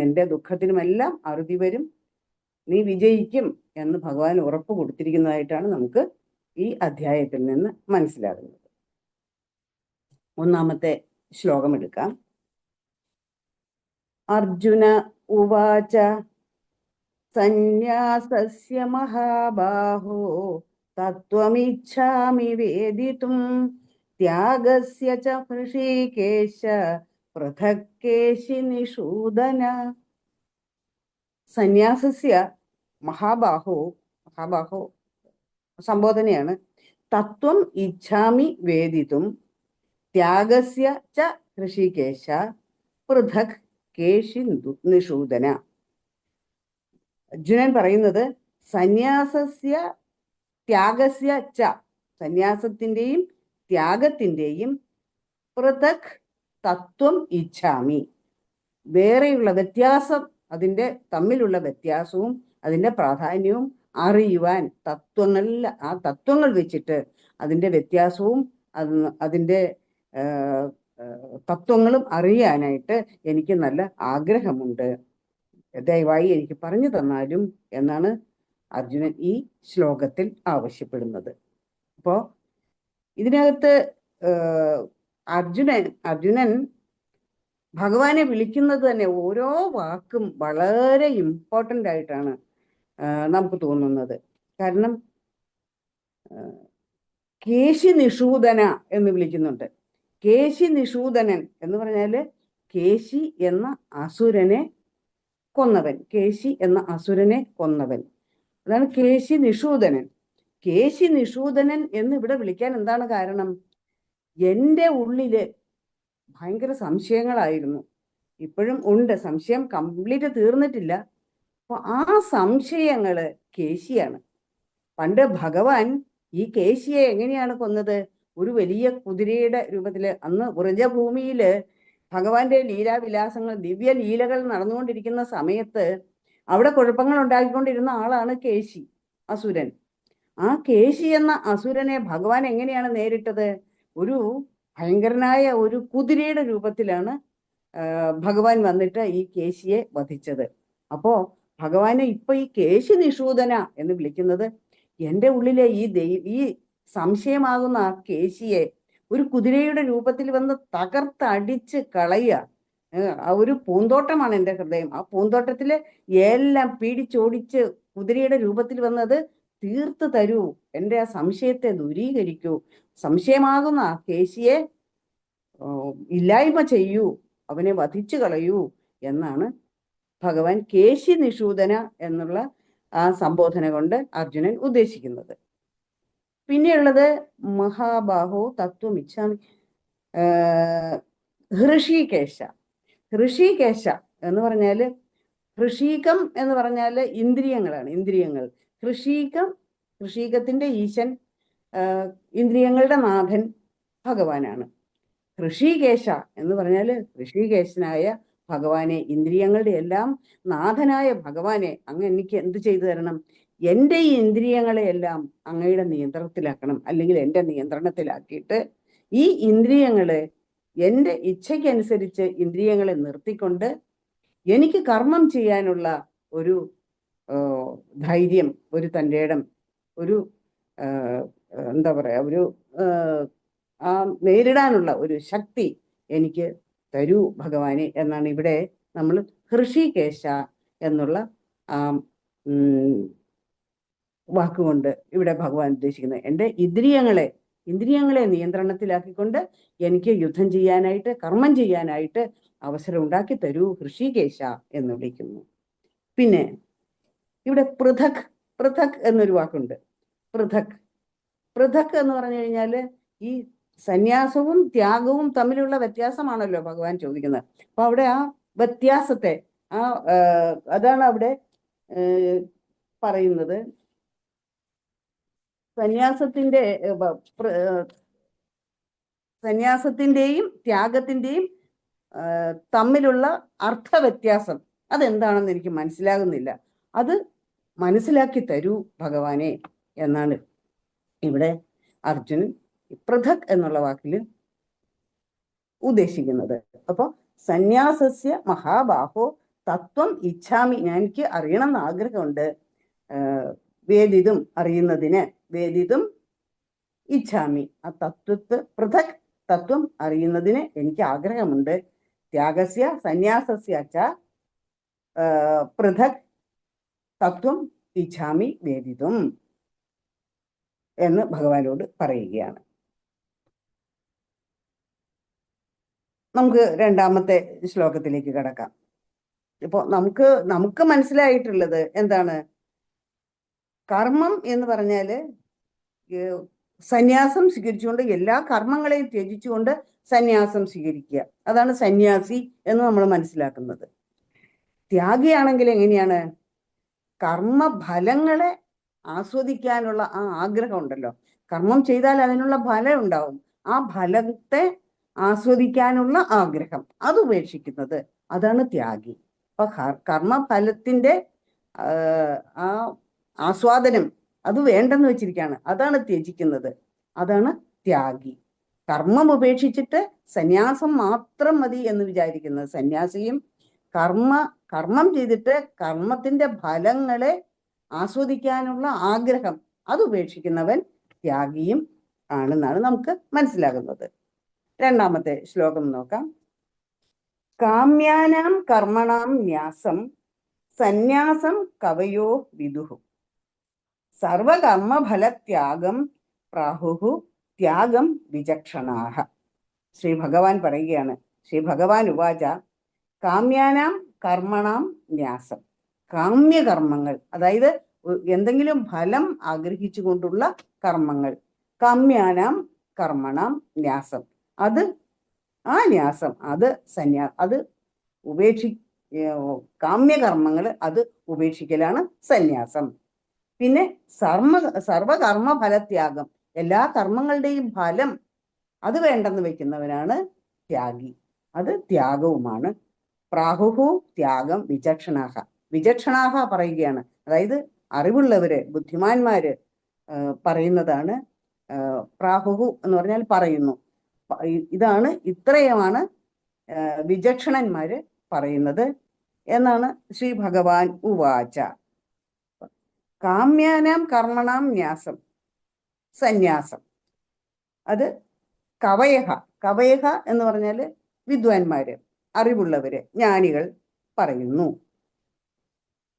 F: നിന്റെ ദുഃഖത്തിനുമെല്ലാം അറുതി വരും, നീ വിജയിക്കും എന്ന് ഭഗവാൻ ഉറപ്പ് കൊടുത്തിരിക്കുന്നതായിട്ടാണ് നമുക്ക് ഈ അധ്യായത്തിൽ നിന്ന് മനസ്സിലാകുന്നത്. ഒന്നാമത്തെ ശ്ലോകം എടുക്കാം. അർജുന ഉവാച സന്യാസസ്യ മഹാബാഹോ തത്വമിച്ഛാമി വേദിതും ത്യാഗസ്യ ച ഹൃഷീകേശ പൃഥക് കേശി നിഷൂദന. സന്യാസസ്യ മഹാബാഹോ, മഹാബാഹോ സംബോധനയാണ്. തത്വം ഇച്ഛാമി വേദിതും ത്യാഗസ്യ ച ഹൃഷീകേശ പൃഥക് കേശി നിഷൂദന. അർജുനൻ പറയുന്നത് സന്യാസസ്യ ത്യാഗസ്യ ച, സന്യാസത്തിൻ്റെയും ത്യാഗത്തിൻ്റെയും പൃഥക് തത്വം ഇച്ഛാമി, വേറെയുള്ള വ്യത്യാസം, അതിൻ്റെ തമ്മിലുള്ള വ്യത്യാസവും അതിൻ്റെ പ്രാധാന്യവും അറിയുവാൻ, ആ തത്വങ്ങൾ വെച്ചിട്ട് അതിൻ്റെ വ്യത്യാസവും അതിൻ്റെ തത്വങ്ങളും അറിയാനായിട്ട് എനിക്ക് നല്ല ആഗ്രഹമുണ്ട്, ദയവായി എനിക്ക് പറഞ്ഞു തന്നാലും എന്നാണ് അർജുനൻ ഈ ശ്ലോകത്തിൽ ആവശ്യപ്പെടുന്നത്. അപ്പോൾ ഇതിനകത്ത് അർജുനൻ ഭഗവാനെ വിളിക്കുന്നത് തന്നെ ഓരോ വാക്കും വളരെ ഇമ്പോർട്ടൻ്റ് ആയിട്ടാണ് നമുക്ക് തോന്നുന്നത്. കാരണം കേശി നിഷൂദന എന്ന് വിളിക്കുന്നുണ്ട്. കേശി നിഷൂദനൻ എന്ന് പറഞ്ഞാൽ കേശി എന്ന അസുരനെ കൊന്നവൻ, കേശി എന്ന അസുരനെ കൊന്നവൻ, അതാണ് കേശി നിഷൂദനൻ. കേശി നിഷൂദനൻ എന്ന് ഇവിടെ വിളിക്കാൻ എന്താണ് കാരണം? എൻ്റെ ഉള്ളില് ഭയങ്കര സംശയങ്ങളായിരുന്നു, ഇപ്പോഴും ഉണ്ട്, സംശയം കംപ്ലീറ്റ് തീർന്നിട്ടില്ല. അപ്പൊ ആ സംശയങ്ങള് കേശിയാണ്. പണ്ട് ഭഗവാൻ ഈ കേശിയെ എങ്ങനെയാണ് കൊന്നത്? ഒരു വലിയ കുതിരയുടെ രൂപത്തില്, അന്ന് വ്രജഭൂമിയില് ഭഗവാന്റെ ലീലാവിലാസങ്ങൾ, ദിവ്യ ലീലകൾ നടന്നുകൊണ്ടിരിക്കുന്ന സമയത്ത് അവിടെ കുഴപ്പങ്ങൾ ഉണ്ടാക്കിക്കൊണ്ടിരുന്ന ആളാണ് കേശി, അസുരൻ. ആ കേശി എന്ന അസുരനെ ഭഗവാൻ എങ്ങനെയാണ് നേരിട്ടത്? ഒരു ഭയങ്കരനായ ഒരു കുതിരയുടെ രൂപത്തിലാണ് ഭഗവാൻ വന്നിട്ട് ഈ കേശിയെ വധിച്ചത്. അപ്പോ ഭഗവാനെ ഇപ്പൊ ഈ കേശി നിഷൂദന എന്ന് വിളിക്കുന്നത് എൻ്റെ ഉള്ളിലെ ഈ സംശയമാകുന്ന ആ കേശിയെ ഒരു കുതിരയുടെ രൂപത്തിൽ വന്ന് തകർത്തടിച്ച് കളയുക. ആ ഒരു പൂന്തോട്ടമാണ് എൻ്റെ ഹൃദയം. ആ പൂന്തോട്ടത്തില് എല്ലാം പീഡിച്ചോടിച്ച് കുതിരയുടെ രൂപത്തിൽ വന്നത് തീർത്തു തരൂ, എൻ്റെ ആ സംശയത്തെ ദൂരീകരിക്കൂ, സംശയമാകുന്ന ആ കേശിയെ ഇല്ലായ്മ ചെയ്യൂ, അവനെ വധിച്ചു കളയൂ എന്നാണ് ഭഗവാൻ കേശി നിഷൂദന എന്നുള്ള ആ സംബോധന കൊണ്ട് അർജുനൻ ഉദ്ദേശിക്കുന്നത്. പിന്നെയുള്ളത് മഹാബാഹോ തത്വമിച്ഛാമി ഹൃഷികേശ. ഹൃഷികേശ എന്ന് പറഞ്ഞാല്, ഹൃഷീകം എന്ന് പറഞ്ഞാല് ഇന്ദ്രിയങ്ങളാണ്, ഇന്ദ്രിയങ്ങൾ. ഹൃഷീകത്തിന്റെ ഈശൻ, ഇന്ദ്രിയങ്ങളുടെ നാഥൻ ഭഗവാനാണ്. ഹൃഷികേശ എന്ന് പറഞ്ഞാല് ഋഷികേശനായ ഭഗവാനെ, ഇന്ദ്രിയങ്ങളുടെ എല്ലാം നാഥനായ ഭഗവാനെ, അങ്ങ് എനിക്ക് എന്ത് ചെയ്തു തരണം? എൻ്റെ ഈ ഇന്ദ്രിയങ്ങളെയെല്ലാം അങ്ങയുടെ നിയന്ത്രണത്തിലാക്കണം, അല്ലെങ്കിൽ എൻ്റെ നിയന്ത്രണത്തിലാക്കിയിട്ട് ഈ ഇന്ദ്രിയങ്ങളെ എൻ്റെ ഇച്ഛയ്ക്കനുസരിച്ച് ഇന്ദ്രിയങ്ങളെ നിർത്തിക്കൊണ്ട് എനിക്ക് കർമ്മം ചെയ്യാനുള്ള ഒരു ധൈര്യം, ഒരു തൻ്റെ ഇടം, ഒരു എന്താ പറയാ, ഒരു ആ നേരിടാനുള്ള ഒരു ശക്തി എനിക്ക് തരൂ ഭഗവാനെ എന്നാണ് ഇവിടെ നമ്മൾ ഹൃഷികേശ എന്നുള്ള വാക്കുകൊണ്ട് ഇവിടെ ഭഗവാൻ ഉദ്ദേശിക്കുന്നത്. എൻ്റെ ഇന്ദ്രിയങ്ങളെ നിയന്ത്രണത്തിലാക്കിക്കൊണ്ട് എനിക്ക് യുദ്ധം ചെയ്യാനായിട്ട്, കർമ്മം ചെയ്യാനായിട്ട് അവസരം ഉണ്ടാക്കി തരൂ ഹൃഷികേശ എന്ന് വിളിക്കുന്നു. പിന്നെ ഇവിടെ പൃഥക് എന്നൊരു വാക്കുണ്ട്. പൃഥക് എന്ന് പറഞ്ഞു കഴിഞ്ഞാൽ ഈ സന്യാസവും ത്യാഗവും തമ്മിലുള്ള വ്യത്യാസമാണല്ലോ ഭഗവാൻ ചോദിക്കുന്നത്. അപ്പൊ അവിടെ ആ വ്യത്യാസത്തെ അതാണ് അവിടെ പറയുന്നത്. സന്യാസത്തിന്റെയും ത്യാഗത്തിന്റെയും തമ്മിലുള്ള അർത്ഥവ്യത്യാസം അതെന്താണെന്ന് എനിക്ക് മനസ്സിലാകുന്നില്ല, അത് മനസ്സിലാക്കി തരൂ ഭഗവാനെ എന്നാണ് ഇവിടെ അർജുനൻ പൃഥക് എന്നുള്ള വാക്കിൽ ഉദ്ദേശിക്കുന്നത്. അപ്പൊ സന്യാസസ്യ മഹാബാഹോ തത്വം ഇച്ഛാമി, എനിക്ക് അറിയണം എന്ന് ആഗ്രഹമുണ്ട്. വേദിതും അറിയുന്നതിന്, വേദിതും ഇച്ഛാമി, ആ പൃഥക് തത്വം അറിയുന്നതിന് എനിക്ക് ആഗ്രഹമുണ്ട്. ത്യാഗസ്യ സന്യാസസ്യ ച പൃഥക് തത്വം ഇച്ഛാമി വേദിതും എന്ന് ഭഗവാനോട് പറയുകയാണ്. നമുക്ക് രണ്ടാമത്തെ ശ്ലോകത്തിലേക്ക് കടക്കാം. ഇപ്പൊ നമുക്ക് മനസ്സിലായിട്ടുള്ളത് എന്താണ്? കർമ്മം എന്ന് പറഞ്ഞാല് സന്യാസം സ്വീകരിച്ചുകൊണ്ട്, എല്ലാ കർമ്മങ്ങളെയും ത്യജിച്ചുകൊണ്ട് സന്യാസം സ്വീകരിക്കുക, അതാണ് സന്യാസി എന്ന് നമ്മൾ മനസ്സിലാക്കുന്നത്. ത്യാഗിയാണെങ്കിൽ എങ്ങനെയാണ്? കർമ്മഫലങ്ങളെ ആസ്വദിക്കാനുള്ള ആ ആഗ്രഹം ഉണ്ടല്ലോ, കർമ്മം ചെയ്താൽ അതിനുള്ള ഫലം ഉണ്ടാവും, ആ ഫലത്തെ ആസ്വദിക്കാനുള്ള ആഗ്രഹം അത് ഉപേക്ഷിക്കുന്നത്, അതാണ് ത്യാഗി. അപ്പൊ കർമ്മഫലത്തിന്റെ ആ ആസ്വാദനം അത് വേണ്ടെന്ന് വെച്ചിരിക്കുകയാണ്, അതാണ് ത്യജിക്കുന്നത്, അതാണ് ത്യാഗി. കർമ്മം ഉപേക്ഷിച്ചിട്ട് സന്യാസം മാത്രം മതി എന്ന് വിചാരിക്കുന്നത് സന്യാസിയും, കർമ്മം ചെയ്തിട്ട് കർമ്മത്തിന്റെ ഫലങ്ങളെ ആസ്വദിക്കാനുള്ള ആഗ്രഹം അത് ഉപേക്ഷിക്കുന്നവൻ ത്യാഗിയും ആണെന്നാണ് നമുക്ക് മനസ്സിലാകുന്നത്. രണ്ടാമത്തെ ശ്ലോകം നോക്കാം. കാമ്യാനാം കർമ്മണാം ന്യാസം സന്യാസം കവയോ വിദുഹു സർവകർമ്മഫലത്യാഗം പ്രാഹുഹു ത്യാഗം വിചക്ഷണാഹ. ശ്രീ ഭഗവാൻ പറയുകയാണ്, ശ്രീ ഭഗവാൻ ഉവാച കാമ്യാനാം കർമ്മണാം ന്യാസം, കാമ്യകർമ്മങ്ങൾ, അതായത് എന്തെങ്കിലും ഫലം ആഗ്രഹിച്ചുകൊണ്ടുള്ള കർമ്മങ്ങൾ, കാമ്യാനാം കർമ്മണാം ന്യാസം, അത് ആ ന്യാസം അത് അത് കാമ്യകർമ്മങ്ങൾ അത് ഉപേക്ഷിക്കലാണ് സന്യാസം. പിന്നെ സർവകർമ്മഫലത്യാഗം, എല്ലാ കർമ്മങ്ങളുടെയും ഫലം അത് വേണ്ടെന്ന് വെക്കുന്നവനാണ് ത്യാഗി, അത് ത്യാഗവുമാണ്. പ്രാഹുഹു ത്യാഗം വിചക്ഷണാഹ, വിചക്ഷണാഹ പറയുകയാണ്, അതായത് അറിവുള്ളവര്, ബുദ്ധിമാന്മാര് പറയുന്നതാണ്. പ്രാഹുഹു എന്ന് പറഞ്ഞാൽ പറയുന്നു, ഇത്രയുമാണ് വിചക്ഷണന്മാര് പറയുന്നത് എന്നാണ് ശ്രീ ഭഗവാൻ ഉവാച. കാമ്യാനാം കർമ്മണാം ന്യാസം, സന്യാസം, അത് കവയഹ. കവയഹ എന്ന് പറഞ്ഞാൽ വിദ്വാൻമാര്, അറിവുള്ളവര്, ജ്ഞാനികൾ പറയുന്നു.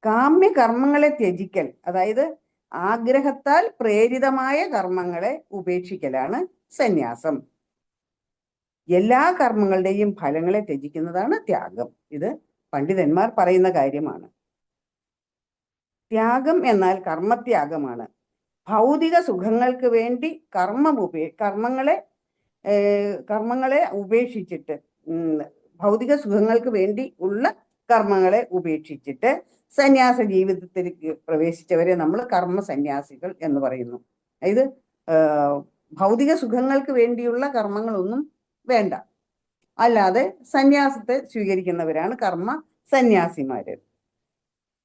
F: കാമ്യ കർമ്മങ്ങളെ ത്യജിക്കൽ, അതായത് ആഗ്രഹത്താൽ പ്രേരിതമായ കർമ്മങ്ങളെ ഉപേക്ഷിക്കലാണ് സന്യാസം. എല്ലാ കർമ്മങ്ങളുടെയും ഫലങ്ങളെ ത്യജിക്കുന്നതാണ് ത്യാഗം. ഇത് പണ്ഡിതന്മാർ പറയുന്ന കാര്യമാണ്. ത്യാഗം എന്നാൽ കർമ്മത്യാഗമാണ്. ഭൗതിക സുഖങ്ങൾക്ക് വേണ്ടി കർമ്മങ്ങളെ ഉപേക്ഷിച്ചിട്ട്, ഭൗതിക സുഖങ്ങൾക്ക് വേണ്ടി ഉള്ള കർമ്മങ്ങളെ ഉപേക്ഷിച്ചിട്ട് സന്യാസ ജീവിതത്തിലേക്ക് പ്രവേശിച്ചവരെ നമ്മൾ കർമ്മ സന്യാസികൾ എന്ന് പറയുന്നു. അതായത് ഭൗതിക സുഖങ്ങൾക്ക് വേണ്ടിയുള്ള കർമ്മങ്ങളൊന്നും വേണ്ട, അല്ലാതെ സന്യാസത്തെ സ്വീകരിക്കുന്നവരാണ് കർമ്മ സന്യാസിമാര്.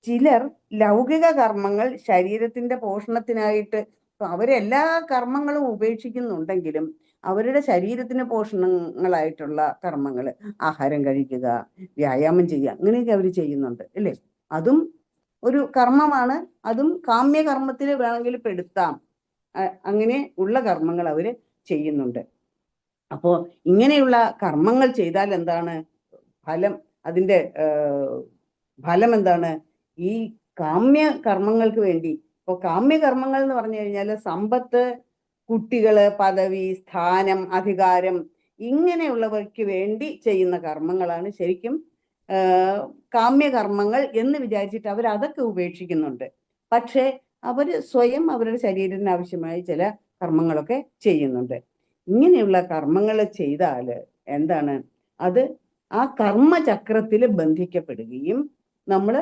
F: ചിലർ ലൗകിക കർമ്മങ്ങൾ ശരീരത്തിന്റെ പോഷണത്തിനായിട്ട്, അവരെല്ലാ കർമ്മങ്ങളും ഉപേക്ഷിക്കുന്നുണ്ടെങ്കിലും അവരുടെ ശരീരത്തിന് പോഷണങ്ങളായിട്ടുള്ള കർമ്മങ്ങൾ, ആഹാരം കഴിക്കുക, വ്യായാമം ചെയ്യുക, അങ്ങനെയൊക്കെ അവർ ചെയ്യുന്നുണ്ട് അല്ലേ? അതും ഒരു കർമ്മമാണ്. അതും കാമ്യകർമ്മത്തിൽ വേണമെങ്കിൽ പെടുത്താം. അങ്ങനെ ഉള്ള കർമ്മങ്ങൾ അവർ ചെയ്യുന്നുണ്ട്. അപ്പോൾ ഇങ്ങനെയുള്ള കർമ്മങ്ങൾ ചെയ്താൽ എന്താണ് ഫലം? അതിൻ്റെ ഫലം എന്താണ്? ഈ കാമ്യ കർമ്മങ്ങൾക്ക് വേണ്ടി, ഇപ്പോൾ കാമ്യകർമ്മങ്ങൾ എന്ന് പറഞ്ഞു കഴിഞ്ഞാൽ സമ്പത്ത്, കുട്ടികള്, പദവി, സ്ഥാനം, അധികാരം, ഇങ്ങനെയുള്ളവർക്ക് വേണ്ടി ചെയ്യുന്ന കർമ്മങ്ങളാണ് ശരിക്കും കാമ്യകർമ്മങ്ങൾ എന്ന് വിചാരിച്ചിട്ട് അവർ അതൊക്കെ ഉപേക്ഷിക്കുന്നുണ്ട്. പക്ഷേ അവർ സ്വയം അവരുടെ ശരീരത്തിന് ആവശ്യമായ ചില കർമ്മങ്ങളൊക്കെ ചെയ്യുന്നുണ്ട്. ഇങ്ങനെയുള്ള കർമ്മങ്ങൾ ചെയ്താൽ എന്താണ്? അത് ആ കർമ്മചക്രത്തിൽ ബന്ധിക്കപ്പെടുകയും നമ്മൾ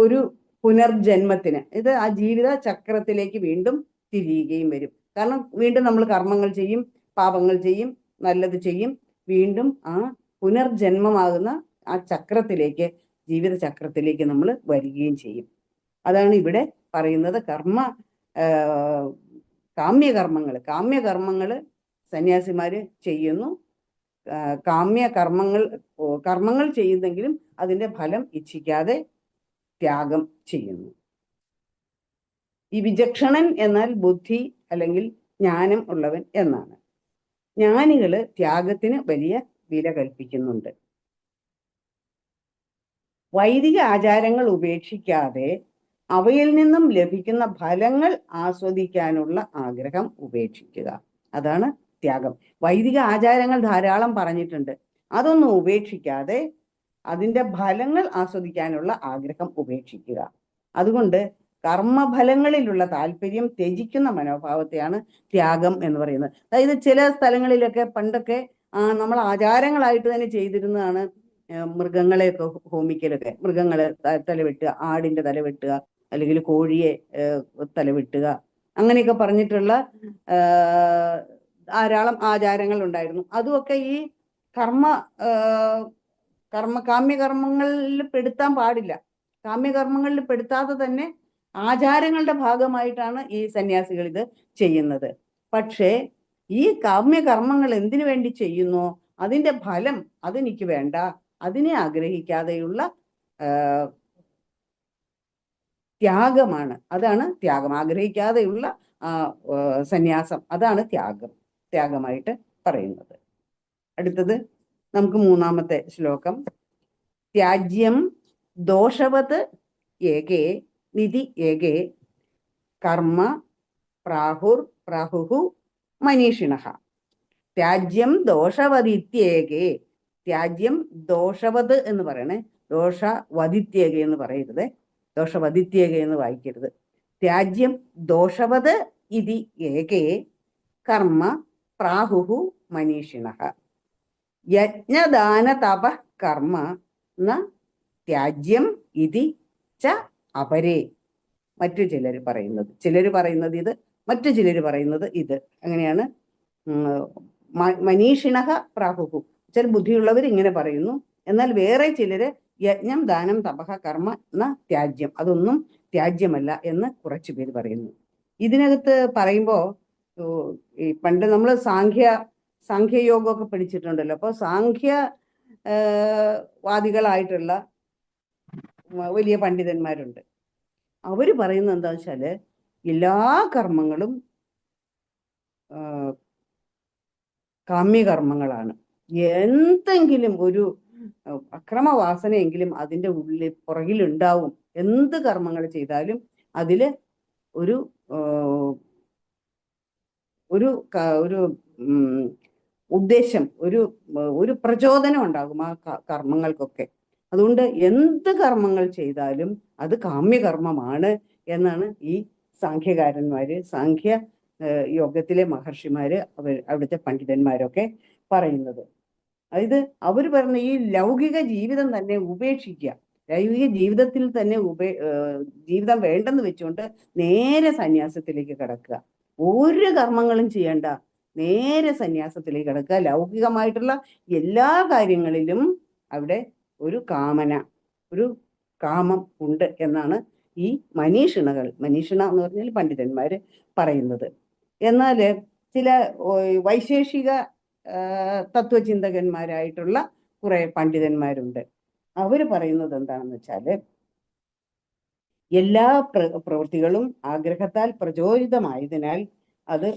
F: ഒരു പുനർജന്മത്തിന്, ഇത് ആ ജീവിത ചക്രത്തിലേക്ക് വീണ്ടും തിരിയുകയും വരും. കാരണം വീണ്ടും നമ്മൾ കർമ്മങ്ങൾ ചെയ്യും, പാപങ്ങൾ ചെയ്യും, നല്ലത് ചെയ്യും, വീണ്ടും ആ പുനർജന്മമാകുന്ന ആ ചക്രത്തിലേക്ക്, ജീവിത ചക്രത്തിലേക്ക് നമ്മൾ വരികയും ചെയ്യും. അതാണ് ഇവിടെ പറയുന്നത്. കാമ്യകർമ്മങ്ങൾ സന്യാസിമാര് ചെയ്യുന്നു. കർമ്മങ്ങൾ ചെയ്യുന്നെങ്കിലും അതിന്റെ ഫലം ഇച്ഛിക്കാതെ ത്യാഗം ചെയ്യുന്നു. ഈ വിചക്ഷണൻ എന്നാൽ ബുദ്ധി അല്ലെങ്കിൽ ജ്ഞാനം ഉള്ളവൻ എന്നാണ്. ജ്ഞാനികള് ത്യാഗത്തിന് വലിയ വില കൽപ്പിക്കുന്നുണ്ട്. വൈദിക ആചാരങ്ങൾ ഉപേക്ഷിക്കാതെ അവയിൽ നിന്നും ലഭിക്കുന്ന ഫലങ്ങൾ ആസ്വദിക്കാനുള്ള ആഗ്രഹം ഉപേക്ഷിക്കുക, അതാണ് ത്യാഗം. വൈദിക ആചാരങ്ങൾ ധാരാളം പറഞ്ഞിട്ടുണ്ട്, അതൊന്നും ഉപേക്ഷിക്കാതെ അതിൻ്റെ ഫലങ്ങൾ ആസ്വദിക്കാനുള്ള ആഗ്രഹം ഉപേക്ഷിക്കുക. അതുകൊണ്ട് കർമ്മഫലങ്ങളിലുള്ള താല്പര്യം ത്യജിക്കുന്ന മനോഭാവത്തെയാണ് ത്യാഗം എന്ന് പറയുന്നത്. അതായത് ചില സ്ഥലങ്ങളിലൊക്കെ പണ്ടൊക്കെ നമ്മൾ ആചാരങ്ങളായിട്ട് തന്നെ ചെയ്തിരുന്നതാണ് മൃഗങ്ങളെയൊക്കെ ഹോമിക്കലൊക്കെ. മൃഗങ്ങളെ തലവെട്ടുക, ആടിന്റെ തലവെട്ടുക, അല്ലെങ്കിൽ കോഴിയെ തലവെട്ടുക, അങ്ങനെയൊക്കെ പറഞ്ഞിട്ടുള്ള ധാരാളം ആചാരങ്ങൾ ഉണ്ടായിരുന്നു. അതുമൊക്കെ ഈ കാമ്യകർമ്മങ്ങളിൽ പെടുത്താൻ പാടില്ല. കാമ്യകർമ്മങ്ങളിൽ പെടുത്താതെ തന്നെ ആചാരങ്ങളുടെ ഭാഗമായിട്ടാണ് ഈ സന്യാസികൾ ഇത് ചെയ്യുന്നത്. പക്ഷേ ഈ കാമ്യകർമ്മങ്ങൾ എന്തിനു വേണ്ടി ചെയ്യുന്നോ അതിൻ്റെ ഫലം അതെനിക്ക് വേണ്ട, അതിനെ ആഗ്രഹിക്കാതെയുള്ള ത്യാഗമാണ്. അതാണ് ത്യാഗം. ആഗ്രഹിക്കാതെയുള്ള സന്യാസം, അതാണ് ത്യാഗമായിട്ട് പറയുന്നത്. അടുത്തത് നമുക്ക് മൂന്നാമത്തെ ശ്ലോകം. ത്യാജ്യം ദോഷവത് ഏകേ നിധി ഏകേ കർമ്മ പ്രാഹുഹു മനീഷിണഃ. ത്യാജ്യം ദോഷവദിത്യേകേ. ത്യാജ്യം ദോഷവത് എന്ന് പറയണേ, ദോഷവദിത്യേക എന്ന് പറയരുത്, ദോഷവദിത്യേക എന്ന് വായിക്കരുത്. ത്യാജ്യം ദോഷവത് ഇതി ഏകേ കർമ്മ പ്രാഹുഹു മനീഷിണഃ. യജ്ഞദാന തപ കർമ്മ ന ത്യാജ്യം ഇതി ച അപരേ. മറ്റു ചിലർ പറയുന്നത് ഇത്, മറ്റു ചിലർ പറയുന്നത് ഇത്. അങ്ങനെയാണ്. മനീഷിണഃ പ്രാഹുഹു, ചില ബുദ്ധിയുള്ളവർ ഇങ്ങനെ പറയുന്നു. എന്നാൽ വേറെ ചിലര് യജ്ഞം ദാനം തപഹ കർമ്മ ന ത്യാജ്യം, അതൊന്നും ത്യാജ്യമല്ല എന്ന് കുറച്ചു പേര് പറയുന്നു. ഇതിനകത്ത് പറയുമ്പോൾ ഈ പണ്ട് നമ്മൾ സാഖ്യയോഗമൊക്കെ പഠിച്ചിട്ടുണ്ടല്ലോ. അപ്പോൾ വാദികളായിട്ടുള്ള വലിയ പണ്ഡിതന്മാരുണ്ട്. അവർ പറയുന്നത് എന്താ വെച്ചാൽ എല്ലാ കർമ്മങ്ങളും കാമ്യകർമ്മങ്ങളാണ്. എന്തെങ്കിലും ഒരു അക്രമവാസനയെങ്കിലും അതിൻ്റെ പുറകിലുണ്ടാവും. എന്ത് കർമ്മങ്ങൾ ചെയ്താലും അതില് ഒരു ഒരു ഒരു ഉദ്ദേശം, ഒരു പ്രചോദനം ഉണ്ടാകും ആ കർമ്മങ്ങൾക്കൊക്കെ. അതുകൊണ്ട് എന്ത് കർമ്മങ്ങൾ ചെയ്താലും അത് കാമ്യകർമ്മമാണ് എന്നാണ് ഈ സാഖ്യകാരന്മാര്, സാഖ്യ യോഗത്തിലെ മഹർഷിമാര്, അവിടുത്തെ പണ്ഡിതന്മാരൊക്കെ പറയുന്നത്. അതായത് അവർ പറഞ്ഞ ഈ ലൗകിക ജീവിതം തന്നെ ഉപേക്ഷിക്കുക, ലൗകിക ജീവിതത്തിൽ തന്നെ ജീവിതം വേണ്ടെന്ന് വെച്ചുകൊണ്ട് നേരെ സന്യാസത്തിലേക്ക് കിടക്കുക. ഒരു കർമ്മങ്ങളും ചെയ്യേണ്ട, നേരെ സന്യാസത്തിലേക്ക് കിടക്കുക. ലൗകികമായിട്ടുള്ള എല്ലാ കാര്യങ്ങളിലും അവിടെ ഒരു കാമന, ഒരു കാമം ഉണ്ട് എന്നാണ് ഈ മനീഷിണ എന്ന് പറഞ്ഞാൽ പണ്ഡിതന്മാര് പറയുന്നത്. എന്നാൽ ചില വൈശേഷിക തത്വചിന്തകന്മാരായിട്ടുള്ള കുറെ പണ്ഡിതന്മാരുണ്ട്. അവര് പറയുന്നത് എന്താണെന്ന് വെച്ചാല് എല്ലാ പ്രവൃത്തികളും ആഗ്രഹത്താൽ പ്രചോദിതമായതിനാൽ അത്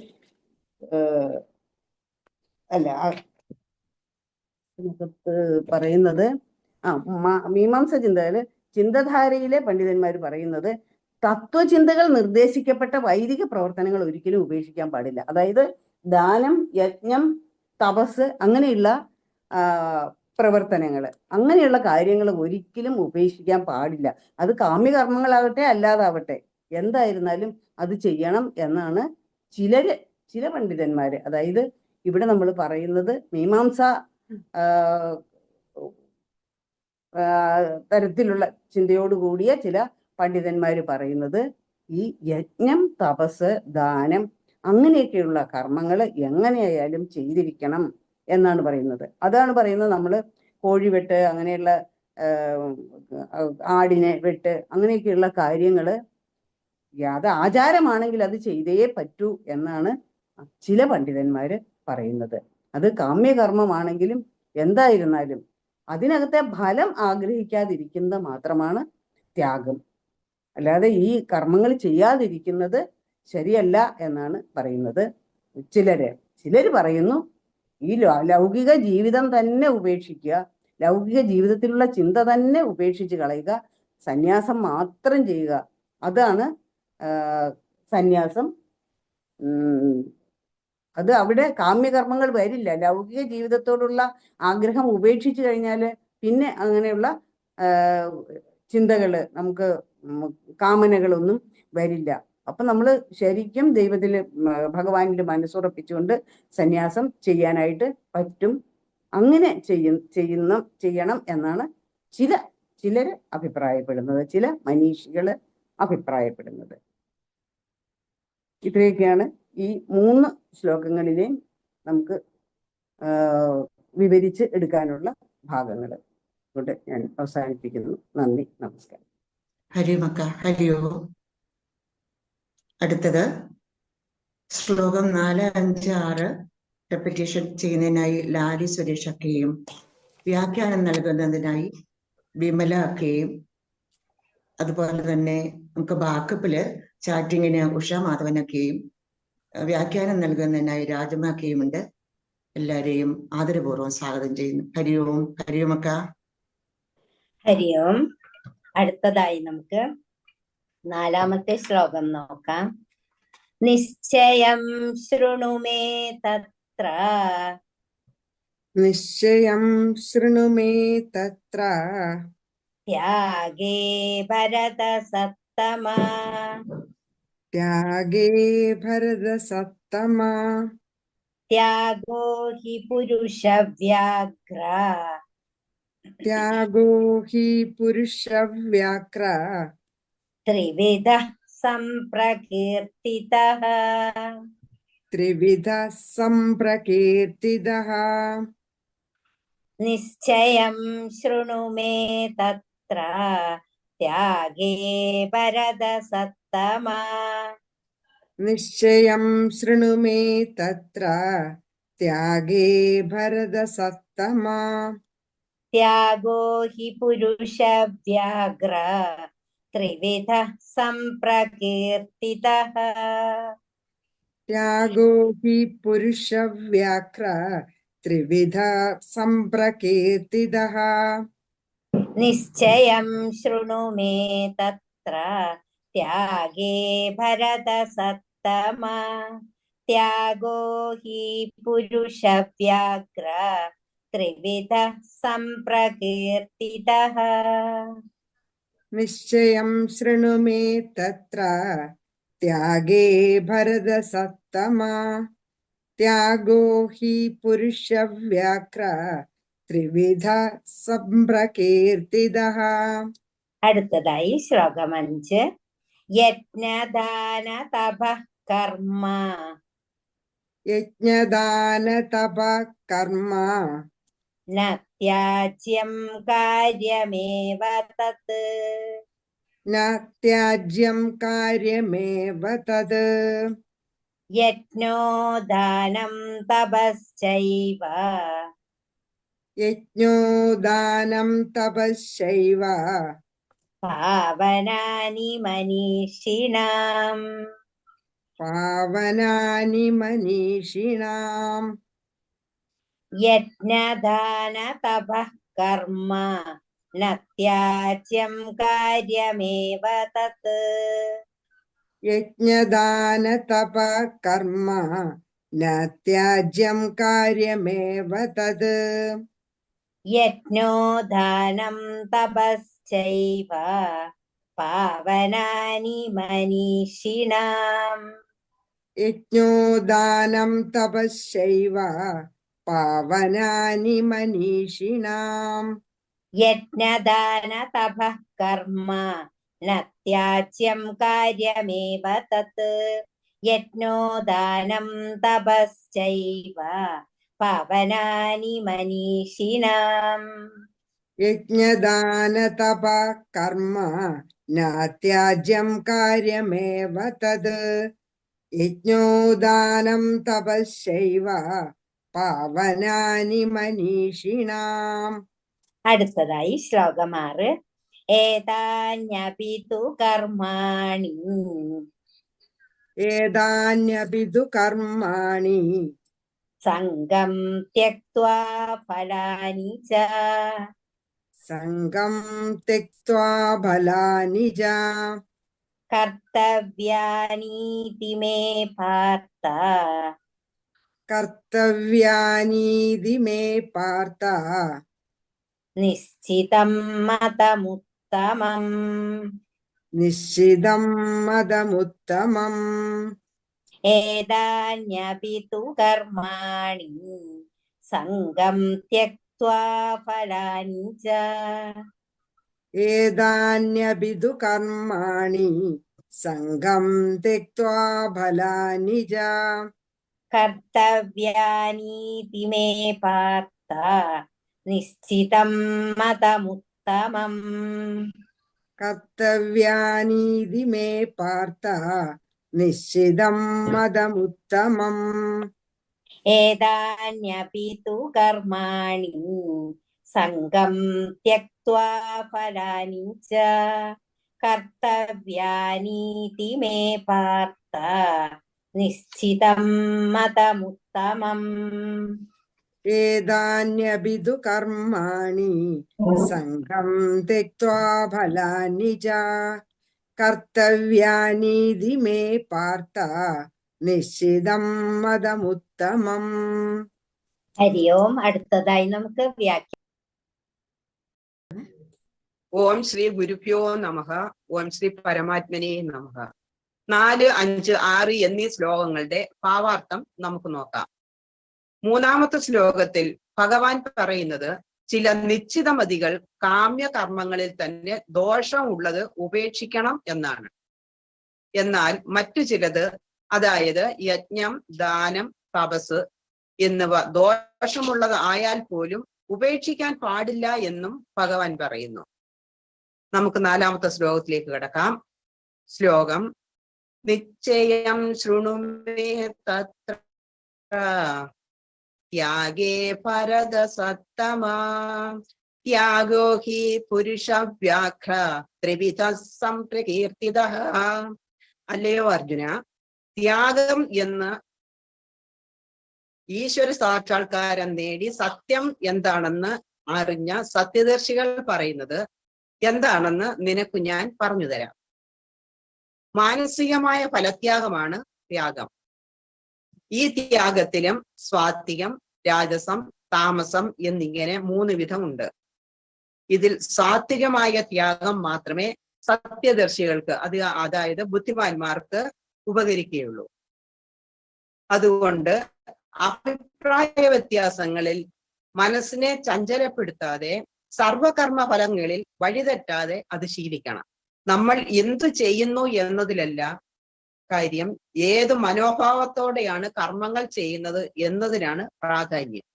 F: അല്ല പറയുന്നത് മീമാംസ ചിന്തധാരയിലെ പണ്ഡിതന്മാർ പറയുന്നത് തത്വചിന്തകൾ നിർദ്ദേശിക്കപ്പെട്ട വൈദിക പ്രവർത്തനങ്ങൾ ഒരിക്കലും ഉപേക്ഷിക്കാൻ പാടില്ല. അതായത് ദാനം, യജ്ഞം, തപസ്, അങ്ങനെയുള്ള പ്രവർത്തനങ്ങൾ, അങ്ങനെയുള്ള കാര്യങ്ങൾ ഒരിക്കലും ഉപേക്ഷിക്കാൻ പാടില്ല. അത് കാമ്യകർമ്മങ്ങളാകട്ടെ അല്ലാതാവട്ടെ എന്തായിരുന്നാലും അത് ചെയ്യണം എന്നാണ് ചില പണ്ഡിതന്മാര്, അതായത് ഇവിടെ നമ്മൾ പറയുന്നത് മീമാംസ തരത്തിലുള്ള ചിന്തയോടുകൂടിയ ചില പണ്ഡിതന്മാര് പറയുന്നത് ഈ യജ്ഞം, തപസ്, ദാനം അങ്ങനെയൊക്കെയുള്ള കർമ്മങ്ങൾ എങ്ങനെയായാലും ചെയ്തിരിക്കണം എന്നാണ് പറയുന്നത്. അതാണ് പറയുന്നത് നമ്മൾ കോഴിവെട്ട്, അങ്ങനെയുള്ള ആടിനെ വെട്ട്, അങ്ങനെയൊക്കെയുള്ള കാര്യങ്ങൾ അത് ആചാരമാണെങ്കിൽ അത് ചെയ്തേ പറ്റൂ എന്നാണ് ചില പണ്ഡിതന്മാര് പറയുന്നത്. അത് കാമ്യകർമ്മമാണെങ്കിലും എന്തായിരുന്നാലും അതിനകത്തെ ഫലം ആഗ്രഹിക്കാതിരിക്കുന്നത് മാത്രമാണ് ത്യാഗം. അല്ലാതെ ഈ കർമ്മങ്ങൾ ചെയ്യാതിരിക്കുന്നത് ശരിയല്ല എന്നാണ് പറയുന്നത്. ചിലര് പറയുന്നു ഈ ലൗകിക ജീവിതം തന്നെ ഉപേക്ഷിക്കുക, ലൗകിക ജീവിതത്തിലുള്ള ചിന്ത തന്നെ ഉപേക്ഷിച്ച് കളയുക, സന്യാസം മാത്രം ചെയ്യുക, അതാണ് സന്യാസം. അത് അവിടെ കാമ്യകർമ്മങ്ങൾ വരില്ല. ലൗകിക ജീവിതത്തോടുള്ള ആഗ്രഹം ഉപേക്ഷിച്ചു കഴിഞ്ഞാൽ പിന്നെ അങ്ങനെയുള്ള ചിന്തകള്, നമുക്ക് കാമനകളൊന്നും വരില്ല. അപ്പൊ നമ്മൾ ശരിക്കും ദൈവത്തിൽ, ഭഗവാനിൽ മനസ്സുറപ്പിച്ചുകൊണ്ട് സന്യാസം ചെയ്യാനായിട്ട് പറ്റും. അങ്ങനെ ചെയ്യണം എന്നാണ് ചിലര് അഭിപ്രായപ്പെടുന്നത്, ചില മനീഷികള് അഭിപ്രായപ്പെടുന്നത്. ഇത്രയൊക്കെയാണ് ഈ 3 ശ്ലോകങ്ങളിലെയും നമുക്ക് വിവരിച്ച് എടുക്കാനുള്ള ഭാഗങ്ങൾ. കൊണ്ട് ഞാൻ അവസാനിപ്പിക്കുന്നു. നന്ദി, നമസ്കാരം.
A: ഹരിമക്ക, ഹരിയോ. അടുത്തത് ശ്ലോകം 4, 5, 6 റെപ്പിറ്റേഷൻ ചെയ്യുന്നതിനായി ലാലി സുരേഷ് അക്കയും വ്യാഖ്യാനം നൽകുന്നതിനായി വിമല അക്കയും, അതുപോലെ തന്നെ നമുക്ക് ബാക്കപ്പില് ചാറ്റിങ്ങിന് ഉഷ മാധവനൊക്കെയും, വ്യാഖ്യാനം നൽകുന്നതിനായി രാജമാക്കയും ഉണ്ട്. എല്ലാരെയും ആദരപൂർവ്വം സ്വാഗതം ചെയ്യുന്നു. ഹരിയോം. ഹരിയോമക്ക.
D: ഹരിയോം. അടുത്തതായി നമുക്ക് 4-ാമത്തെ ശ്ലോകം നോക്കാം. നിശ്ചയം ശൃണു മേ തത്ര,
G: നിശ്ചയം ശൃണു മേ തത്ര,
D: ത്യാഗേ ഭരതസത്തമ,
G: ത്യാഗേ ഭരതസത്തമ,
D: ത്യാഗോ ഹി പുരുഷവ്യാഘ്ര,
G: ത്യാഗോ ഹി പുരുഷവ്യാഘ്ര,
D: ത്രിവിധഃ സംപ്രകീർത്തിതഃ,
G: ത്രിവിധഃ സംപ്രകീർത്തിതഃ.
D: നിശ്ചയം ശൃണു മേ തത്ര, ത്യാഗേ ഭരതസത്തമ,
G: നിശ്ചയം ശൃണു മേ തത്ര, ത്യാഗേ ഭരതസത്തമ,
D: ത്യാഗോ ഹി പുരുഷവ്യാഘ്ര, ത്രിവിധഃ സംപ്രകീർത്തിതഃ.
G: त्यागो हि पुरुषव्याघ्र त्रिविध सम्प्रकीर्तितः
D: निश्चयं शृणु मे तत्र त्यागे भरतसत्तमा त्यागो हि पुरुषव्याघ्र त्रिविध सम्प्रकीर्तितः
G: निश्चयं शृणु मे तत्र त्यागे भरतसत्तमा त्यागो हि पुरुषव्याघ्र त्रिविध सम्प्रकीर्तितः
D: അടുത്തതായി ശ്ലോകം 5 യജ്ഞദാന തപഃ കർമ്മ
G: यज्ञदान तप कर्म
D: ന ത്യാജ്യം കാര്യമേവ തത്
G: न त्याज्यं कार्यमेव तद्
D: യജ്ഞോ ദാനം തപശ്ചൈവ
G: यज्ञो दानं तपश्चैव
D: പാവനാനി മനീഷിണാം
G: पावनानि मनीषिणाम्
D: യജ്ഞദാന തപഃ കർമ്മ ന ത്യാജ്യം കാര്യമേവ തത്
G: यज्ञदान तप कर्म न त्याज्यं कार्यमेव तद्
D: യജ്ഞോ ദാനം തപശ്ചൈവ പാവനാനി മനീഷിണാം
G: यज्ञो दानं तपश्चैव पावनानि मनीषिणाम्
D: യജ്ഞദാന തപഃ കർമ്മ ന ത്യാജ്യം കാര്യമേവ തത് യജ്ഞോ ദാനം തപശ്ചൈവ പാവനാനി മനീഷിണാം
G: यज्ञदान तप कर्म न त्याज्यं कार्यमेव तद् यज्ञो दानं तपश्चैव पावनानि मनीषिणाम्
D: അടുത്തതായി ശ്ലോകം 6 ഏതാന്യപി തു കർമാണി
G: एतान्यपि तु कर्माणि
D: സംഗം ത്യക്ത്വാ ഫലാനി ച
G: संगं त्यक्त्वा फलानि च
D: കർത്തവ്യാനീതി മേ പാർത്ഥ
G: कर्तव्यानीति मे पार्थ
D: നിശ്ചിതം മതമുത്തമം
G: निश्चितं मदमुत्तमम्
D: ഏതാന്യപി തു കർമാണി സംഗം ത്യക്ത്വാ ഫലാനി ച
G: एतान्यपि तु कर्माणि संगं त्यक्त्वा फलानि च
D: കർത്തവ്യാനീതി മേ പാർത്ഥ നിശ്ചിതം മതമുത്തമം
G: कर्तव्यानीति मे पार्थ निश्चितं मदमुत्तमम्
D: ഏതാന്യപി തു കർമാണി സംഗം ത്യക്ത്വാ ഫലാനി ച കർത്തവ്യാനീതി മേ പാർത്ഥ നിശ്ചിതം മതമുത്തമം
G: एतान्यपि तु कर्माणि संगं त्यक्त्वा फलानि च कर्तव्यानीति मे पार्थ निश्चितं मदमुत्तमम्
D: ഹരി ഓം. അടുത്തതായി നമുക്ക് വ്യാഖ്യാനം.
H: ഓം ശ്രീ ഗുരുഭ്യോ നമഃ. ഓം ശ്രീ പരമാത്മനേ നമഃ. 4, 5, 6 എന്നീ ശ്ലോകങ്ങളുടെ ഭാവാർത്ഥം നമുക്ക് നോക്കാം. 3-ാമത്തെ ശ്ലോകത്തിൽ ഭഗവാൻ പറയുന്നത് ചില നിശ്ചിതമതികൾ കാമ്യകർമ്മങ്ങളിൽ തന്നെ ദോഷമുള്ളത് ഉപേക്ഷിക്കണം എന്നാണ്. എന്നാൽ മറ്റു ചിലത്, അതായത് യജ്ഞം, ദാനം, തപസ് എന്നിവ ദോഷമുള്ളത് ആയാൽ പോലും ഉപേക്ഷിക്കാൻ പാടില്ല എന്നും ഭഗവാൻ പറയുന്നു. നമുക്ക് 4-ാമത്തെ ശ്ലോകത്തിലേക്ക് കിടക്കാം. ശ്ലോകം നിശ്ചയം ശൃണുമേ തത്ര ത്യാഗേ ഭരത സത്തമാ ത്യാഗോ ഹി പുരുഷവ്യാഘ്ര ത്രിവിധ സംപ്രകീർത്തിതഃ. അല്ലയോ അർജുന, ത്യാഗം എന്ന് ഈശ്വര സാക്ഷാത്കാരം നേടി സത്യം എന്താണെന്ന് അറിഞ്ഞ സത്യദർശികൾ പറയുന്നത് എന്താണെന്ന് നിനക്ക് ഞാൻ പറഞ്ഞു തരാം. മാനസികമായ ഫലത്യാഗമാണ് ത്യാഗം. ഈ ത്യാഗത്തിലും സ്വാത്വികം, രാജസം, താമസം എന്നിങ്ങനെ 3 വിധമുണ്ട്. ഇതിൽ സാത്വികമായ ത്യാഗം മാത്രമേ സത്യദർശികൾക്ക് അതായത് ബുദ്ധിമാന്മാർക്ക് ഉപകരിക്കുകയുള്ളൂ. അതുകൊണ്ട് അഭിപ്രായ വ്യത്യാസങ്ങളിൽ മനസ്സിനെ ചഞ്ചലപ്പെടുത്താതെ സർവകർമ്മ ഫലങ്ങളിൽ വഴിതെറ്റാതെ അത് ശീലിക്കണം. നമ്മൾ എന്തു ചെയ്യുന്നു എന്നതിലല്ല കാര്യം, ഏത് മനോഭാവത്തോടെയാണ് കർമ്മങ്ങൾ ചെയ്യുന്നത് എന്നതിനാണ് പ്രാധാന്യം.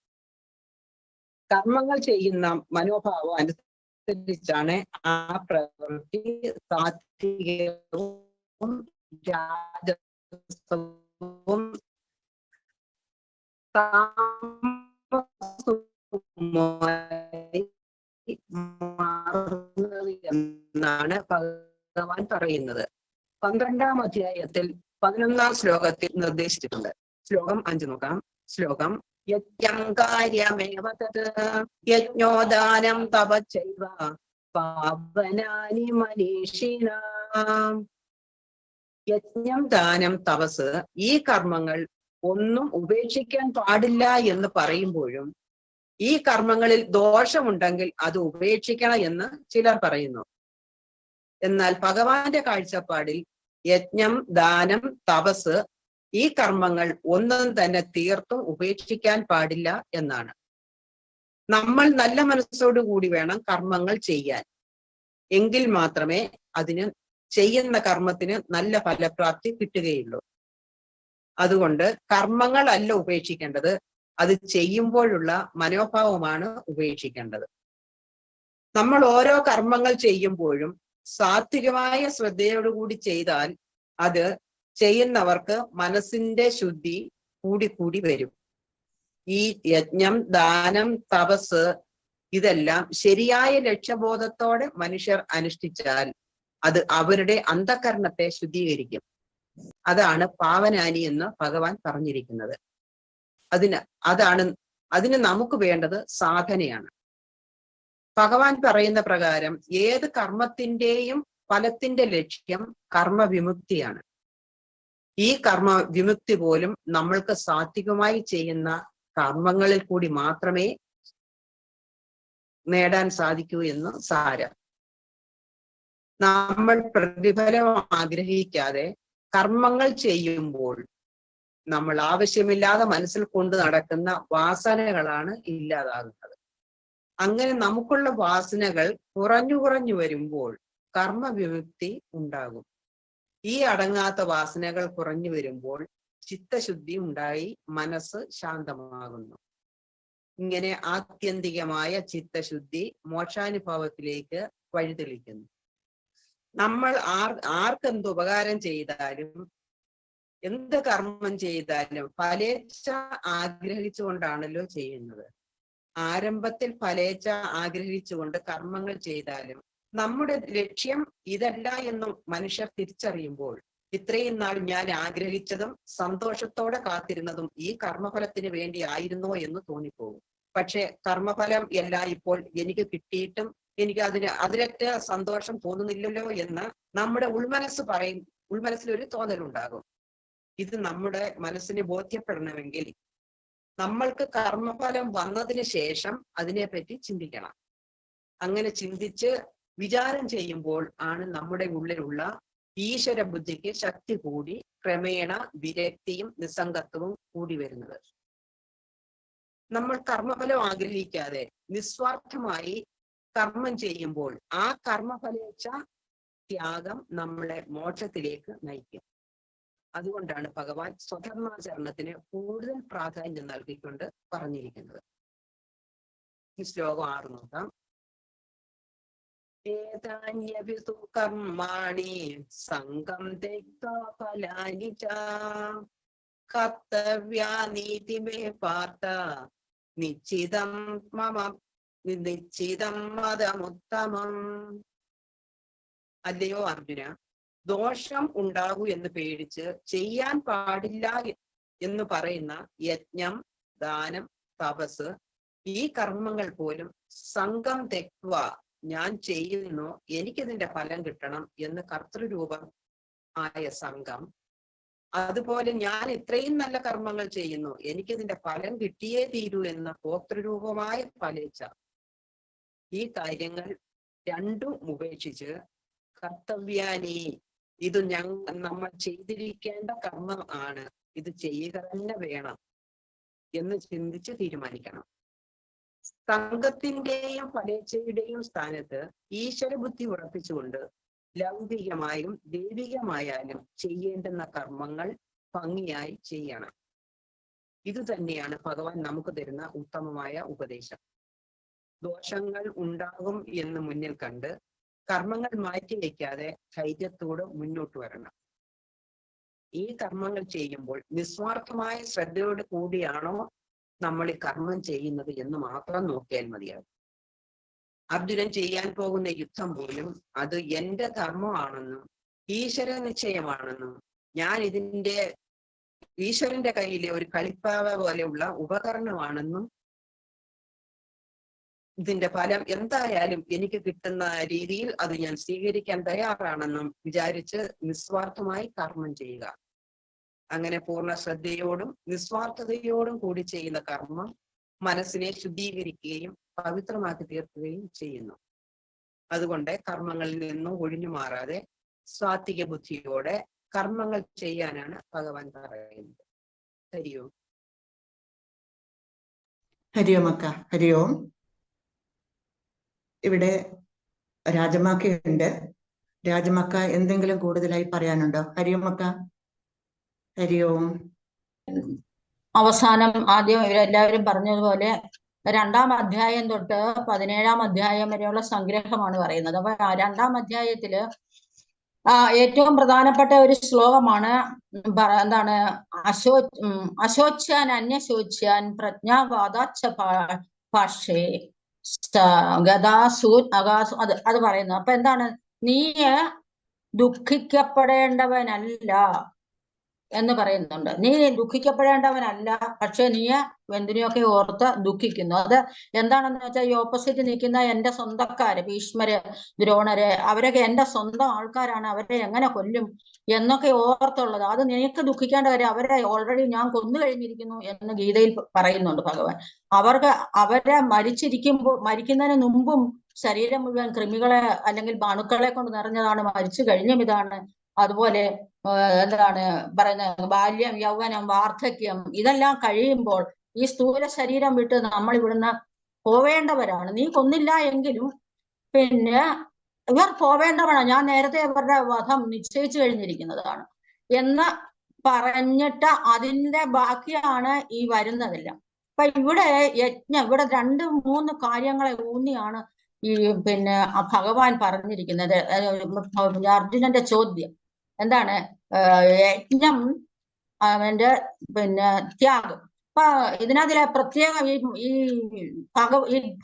H: കർമ്മങ്ങൾ ചെയ്യുന്ന മനോഭാവം അനുസരിച്ചാണ് ആ പ്രവൃത്തി സാത്വികവും രാജസവും എന്നാണ് ഭഗവാൻ പറയുന്നത്. 12-ാം അധ്യായത്തിൽ 11-ാം ശ്ലോകത്തിൽ നിർദ്ദേശിച്ചിട്ടുണ്ട്. ശ്ലോകം 5 നോക്കാം. ശ്ലോകം യജ്ഞം കാര്യമേവ തത് യജ്ഞോദാനം തപശ്ചൈവ പാവനാനി മനീഷിണാം. യജ്ഞം, ദാനം, തപസ് ഈ കർമ്മങ്ങൾ ഒന്നും ഉപേക്ഷിക്കാൻ പാടില്ല എന്ന് പറയുമ്പോഴും ഈ കർമ്മങ്ങളിൽ ദോഷമുണ്ടെങ്കിൽ അത് ഉപേക്ഷിക്കണം എന്ന് ചിലർ പറയുന്നു. എന്നാൽ ഭഗവാന്റെ കാഴ്ചപ്പാടിൽ യജ്ഞം, ദാനം, തപസ് ഈ കർമ്മങ്ങൾ ഒന്നും തന്നെ തീർത്തും ഉപേക്ഷിക്കാൻ പാടില്ല എന്നാണ്. നമ്മൾ നല്ല മനസ്സോടുകൂടി വേണം കർമ്മങ്ങൾ ചെയ്യാൻ. എങ്കിൽ മാത്രമേ അതിന് ചെയ്യുന്ന കർമ്മത്തിന് നല്ല ഫലപ്രാപ്തി കിട്ടുകയുള്ളൂ. അതുകൊണ്ട് കർമ്മങ്ങളല്ല ഉപേക്ഷിക്കേണ്ടത്, അത് ചെയ്യുമ്പോഴുള്ള മനോഭാവമാണ് ഉപേക്ഷിക്കേണ്ടത്. നമ്മൾ ഓരോ കർമ്മങ്ങൾ ചെയ്യുമ്പോഴും സാത്വികമായ ശ്രദ്ധയോടുകൂടി ചെയ്താൽ അത് ചെയ്യുന്നവർക്ക് മനസ്സിന്റെ ശുദ്ധി കൂടി വരും. ഈ യജ്ഞം, ദാനം, തപസ് ഇതെല്ലാം ശരിയായ ലക്ഷ്യബോധത്തോടെ മനുഷ്യർ അനുഷ്ഠിച്ചാൽ അത് അവരുടെ അന്ധകരണത്തെ ശുദ്ധീകരിക്കും. അതാണ് പാവനാനി എന്ന് ഭഗവാൻ പറഞ്ഞിരിക്കുന്നത്. അതിന് നമുക്ക് വേണ്ടത് സാധനയാണ്. ഭഗവാൻ പറയുന്ന പ്രകാരം ഏത് കർമ്മത്തിന്റെയും ഫലത്തിന്റെ ലക്ഷ്യം കർമ്മവിമുക്തിയാണ്. ഈ കർമ്മ വിമുക്തി പോലും നമ്മൾക്ക് സാത്വികമായി ചെയ്യുന്ന കർമ്മങ്ങളിൽ കൂടി മാത്രമേ നേടാൻ സാധിക്കൂ എന്ന് സാരം. നമ്മൾ പ്രതിഫലം ആഗ്രഹിക്കാതെ കർമ്മങ്ങൾ ചെയ്യുമ്പോൾ നമ്മൾ ആവശ്യമില്ലാതെ മനസ്സിൽ കൊണ്ട് നടക്കുന്ന വാസനകളാണ് ഇല്ലാതാകുന്നത്. അങ്ങനെ നമുക്കുള്ള വാസനകൾ കുറഞ്ഞു വരുമ്പോൾ കർമ്മവിമുക്തി ഉണ്ടാകും. ഈ അടങ്ങാത്ത വാസനകൾ കുറഞ്ഞു വരുമ്പോൾ ചിത്തശുദ്ധി ഉണ്ടായി മനസ്സ് ശാന്തമാകുന്നു. ഇങ്ങനെ ആത്യന്തികമായ ചിത്തശുദ്ധി മോക്ഷാനുഭവത്തിലേക്ക് വഴിതെളിക്കുന്നു. നമ്മൾ ആർക്കെന്ത് ഉപകാരം ചെയ്താലും എന്ത് കർമ്മം ചെയ്താലും ഫലേച്ഛ ആഗ്രഹിച്ചുകൊണ്ടാണല്ലോ ചെയ്യുന്നത്. ആരംഭത്തിൽ ഫലേച്ഛ ആഗ്രഹിച്ചുകൊണ്ട് കർമ്മങ്ങൾ ചെയ്താലും നമ്മുടെ ലക്ഷ്യം ഇതല്ല എന്നും മനുഷ്യർ തിരിച്ചറിയുമ്പോൾ ഇത്രയും നാൾ ഞാൻ ആഗ്രഹിച്ചതും സന്തോഷത്തോടെ കാത്തിരുന്നതും ഈ കർമ്മഫലത്തിന് വേണ്ടി ആയിരുന്നോ എന്ന് തോന്നിപ്പോകും. പക്ഷെ കർമ്മഫലം എല്ലാം ഇപ്പോൾ എനിക്ക് കിട്ടിയിട്ടും എനിക്ക് അതിലൊക്കെ സന്തോഷം തോന്നുന്നില്ലല്ലോ എന്ന് നമ്മുടെ ഉൾമനസ്സിൽ ഒരു തോന്നലുണ്ടാകും. ഇത് നമ്മുടെ മനസ്സിന് ബോധ്യപ്പെടണമെങ്കിൽ നമ്മൾക്ക് കർമ്മഫലം വന്നതിന് ശേഷം അതിനെപ്പറ്റി ചിന്തിക്കണം. അങ്ങനെ ചിന്തിച്ച് വിചാരം ചെയ്യുമ്പോൾ ആണ് നമ്മുടെ ഉള്ളിലുള്ള ഈശ്വര ബുദ്ധിക്ക് ശക്തി കൂടി ക്രമേണ വിരക്തിയും നിസ്സംഗത്വവും കൂടി വരുന്നത്. നമ്മൾ കർമ്മഫലം ആഗ്രഹിക്കാതെ നിസ്വാർത്ഥമായി കർമ്മം ചെയ്യുമ്പോൾ ആ കർമ്മഫലേച്ഛ ത്യാഗം നമ്മളെ മോക്ഷത്തിലേക്ക് നയിക്കും. അതുകൊണ്ടാണ് ഭഗവാൻ സ്വധർമാചരണത്തിന് കൂടുതൽ പ്രാധാന്യം നൽകിക്കൊണ്ട് പറഞ്ഞിരിക്കുന്നത്. ഈ ശ്ലോകം 6 നോക്കാം. ഏതാന്യപിതു കർമാണി സംഗം ത്യക്ത്വാ ഫലാനി ച കർത്തവ്യാനീതി മേ പാർത്ഥ നിശ്ചിതം മതമുത്തമം. അല്ലയോ അർജുന, ദോഷം ഉണ്ടാകൂ എന്ന് പേടിച്ച് ചെയ്യാൻ പാടില്ല എന്ന് പറയുന്ന യജ്ഞം, ദാനം, തപസ്, ഈ കർമ്മങ്ങൾ പോലും സംഘം തെക്വ ഞാൻ ചെയ്യുന്നു, എനിക്കിതിന്റെ ഫലം കിട്ടണം എന്ന് കർത്തൃരൂപം ആയ സംഘം, അതുപോലെ ഞാൻ ഇത്രയും നല്ല കർമ്മങ്ങൾ ചെയ്യുന്നു, എനിക്കിതിന്റെ ഫലം കിട്ടിയേ തീരൂ എന്ന ഭോക്തൃരൂപമായ ഫലേച്ഛ, ഈ കാര്യങ്ങൾ രണ്ടും ഉപേക്ഷിച്ച് കർത്തവ്യാനി, ഇത് നമ്മൾ ചെയ്തിരിക്കേണ്ട കർമ്മം ആണ്, ഇത് ചെയ്യുക തന്നെ വേണം എന്ന് ചിന്തിച്ച് തീരുമാനിക്കണം. സംഘത്തിന്റെയും ഫലേച്ഛയുടെയും സ്ഥാനത്ത് ഈശ്വര ബുദ്ധി ഉറപ്പിച്ചുകൊണ്ട് ലൗകികമായും ദൈവികമായാലും ചെയ്യേണ്ടുന്ന കർമ്മങ്ങൾ ഭംഗിയായി ചെയ്യണം. ഇത് തന്നെയാണ് ഭഗവാൻ നമുക്ക് തരുന്ന ഉത്തമമായ ഉപദേശം. ദോഷങ്ങൾ ഉണ്ടാകും എന്ന് മുന്നിൽ കണ്ട് കർമ്മങ്ങൾ മാറ്റി വയ്ക്കാതെ ധൈര്യത്തോടെ മുന്നോട്ട് വരണം. ഈ കർമ്മങ്ങൾ ചെയ്യുമ്പോൾ നിസ്വാർത്ഥമായ ശ്രദ്ധയോട് കൂടിയാണോ നമ്മൾ ഈ കർമ്മം ചെയ്യുന്നത് എന്ന് മാത്രം നോക്കിയാൽ മതിയാകും. അർജുനൻ ചെയ്യാൻ പോകുന്ന യുദ്ധം പോലും അത് എന്റെ കർമ്മമാണെന്നും ഈശ്വര നിശ്ചയമാണെന്നും ഞാൻ ഇതിന്റെ ഈശ്വരന്റെ കയ്യിലെ ഒരു കളിപ്പാവ പോലെയുള്ള ഉപകരണമാണെന്നും ഇതിന്റെ ഫലം എന്തായാലും എനിക്ക് കിട്ടുന്ന രീതിയിൽ അത് ഞാൻ സ്വീകരിക്കാൻ തയ്യാറാണെന്നും വിചാരിച്ച് നിസ്വാർത്ഥമായി കർമ്മം ചെയ്യുക. അങ്ങനെ പൂർണ്ണ ശ്രദ്ധയോടും നിസ്വാർത്ഥതയോടും കൂടി ചെയ്യുന്ന കർമ്മം മനസ്സിനെ ശുദ്ധീകരിക്കുകയും പവിത്രമാക്കി തീർക്കുകയും ചെയ്യുന്നു. അതുകൊണ്ട് കർമ്മങ്ങളിൽ നിന്നും ഒഴിഞ്ഞു മാറാതെ സാത്വിക ബുദ്ധിയോടെ കർമ്മങ്ങൾ ചെയ്യാനാണ് ഭഗവാൻ പറയുന്നത്. ഹരിയോം.
A: ഹരിയോം അക്ക. ഹരിയോം. ഇവിടെ രാജമാക്കയുണ്ട്. രാജമാക്ക എന്തെങ്കിലും കൂടുതലായി പറയാനുണ്ടോ? ഹരിയോം അക്ക. ഹരിയോം.
I: അവസാനം ആദ്യം ഇവരെല്ലാവരും പറഞ്ഞതുപോലെ 2-ാം അധ്യായം തൊട്ട് 17-ാം അധ്യായം വരെയുള്ള സംഗ്രഹമാണ് പറയുന്നത്. അപ്പൊ 2-ാം അധ്യായത്തില് ഏറ്റവും പ്രധാനപ്പെട്ട ഒരു ശ്ലോകമാണ് എന്താണ്, അശോച്യാൻ അന്യശോച്യാൻ പ്രജ്ഞാവാദാച്ച ഭാഷേ ഗതാസൂൻ അകാസു, അത് പറയുന്നു. അപ്പൊ എന്താണ്, നീ ദുഃഖിക്കപ്പെടേണ്ടവനല്ല എന്ന് പറയുന്നുണ്ട്. നീ ദുഃഖിക്കപ്പെടേണ്ടവനല്ല, പക്ഷെ നീ എന്തിനെയൊക്കെ ഓർത്ത് ദുഃഖിക്കുന്നു. അത് എന്താണെന്ന് വെച്ചാൽ ഈ ഓപ്പോസിറ്റ് നിൽക്കുന്ന എന്റെ സ്വന്തക്കാര്, ഭീഷ്മര്, ദ്രോണര്, അവരൊക്കെ എന്റെ സ്വന്തം ആൾക്കാരാണ്, അവരെ എങ്ങനെ കൊല്ലും എന്നൊക്കെ ഓർത്തുള്ളത്. അത് നിനക്ക് ദുഃഖിക്കേണ്ട കാര്യം, അവരെ ഓൾറെഡി ഞാൻ കൊന്നു കഴിഞ്ഞിരിക്കുന്നു എന്ന് ഗീതയിൽ പറയുന്നുണ്ട് ഭഗവാൻ. അവരെ മരിക്കുന്നതിന് മുമ്പും ശരീരം മുഴുവൻ കൃമികളെ അല്ലെങ്കിൽ അണുക്കളെ കൊണ്ട് നിറഞ്ഞതാണ്, മരിച്ചു കഴിഞ്ഞും ഇതാണ്. അതുപോലെ എന്താണ് പറയുന്നത്, ബാല്യം, യൗവനം, വാർദ്ധക്യം ഇതെല്ലാം കഴിയുമ്പോൾ ഈ സ്ഥൂല ശരീരം വിട്ട് നമ്മൾ ഇവിടുന്ന് പോവേണ്ടവരാണ്. നീ കൊന്നില്ല എങ്കിലും പിന്നെ ഇവർ പോവേണ്ടവരാണ്, ഞാൻ നേരത്തെ ഇവരുടെ വധം നിശ്ചയിച്ചു കഴിഞ്ഞിരിക്കുന്നതാണ് എന്ന് പറഞ്ഞിട്ട് അതിന്റെ ബാക്കിയാണ് ഈ വരുന്നതെല്ലാം. അപ്പൊ ഇവിടെ യജ്ഞം, ഇവിടെ 2-3 കാര്യങ്ങളെ ഊന്നിയാണ് ഈ പിന്നെ ഭഗവാൻ പറഞ്ഞിരിക്കുന്നത്. അർജുനന്റെ ചോദ്യം എന്താണ്, യജ്ഞം, അവന്റെ പിന്നെ ത്യാഗം. അപ്പൊ ഇതിനകത്തിലെ പ്രത്യേകം ഈ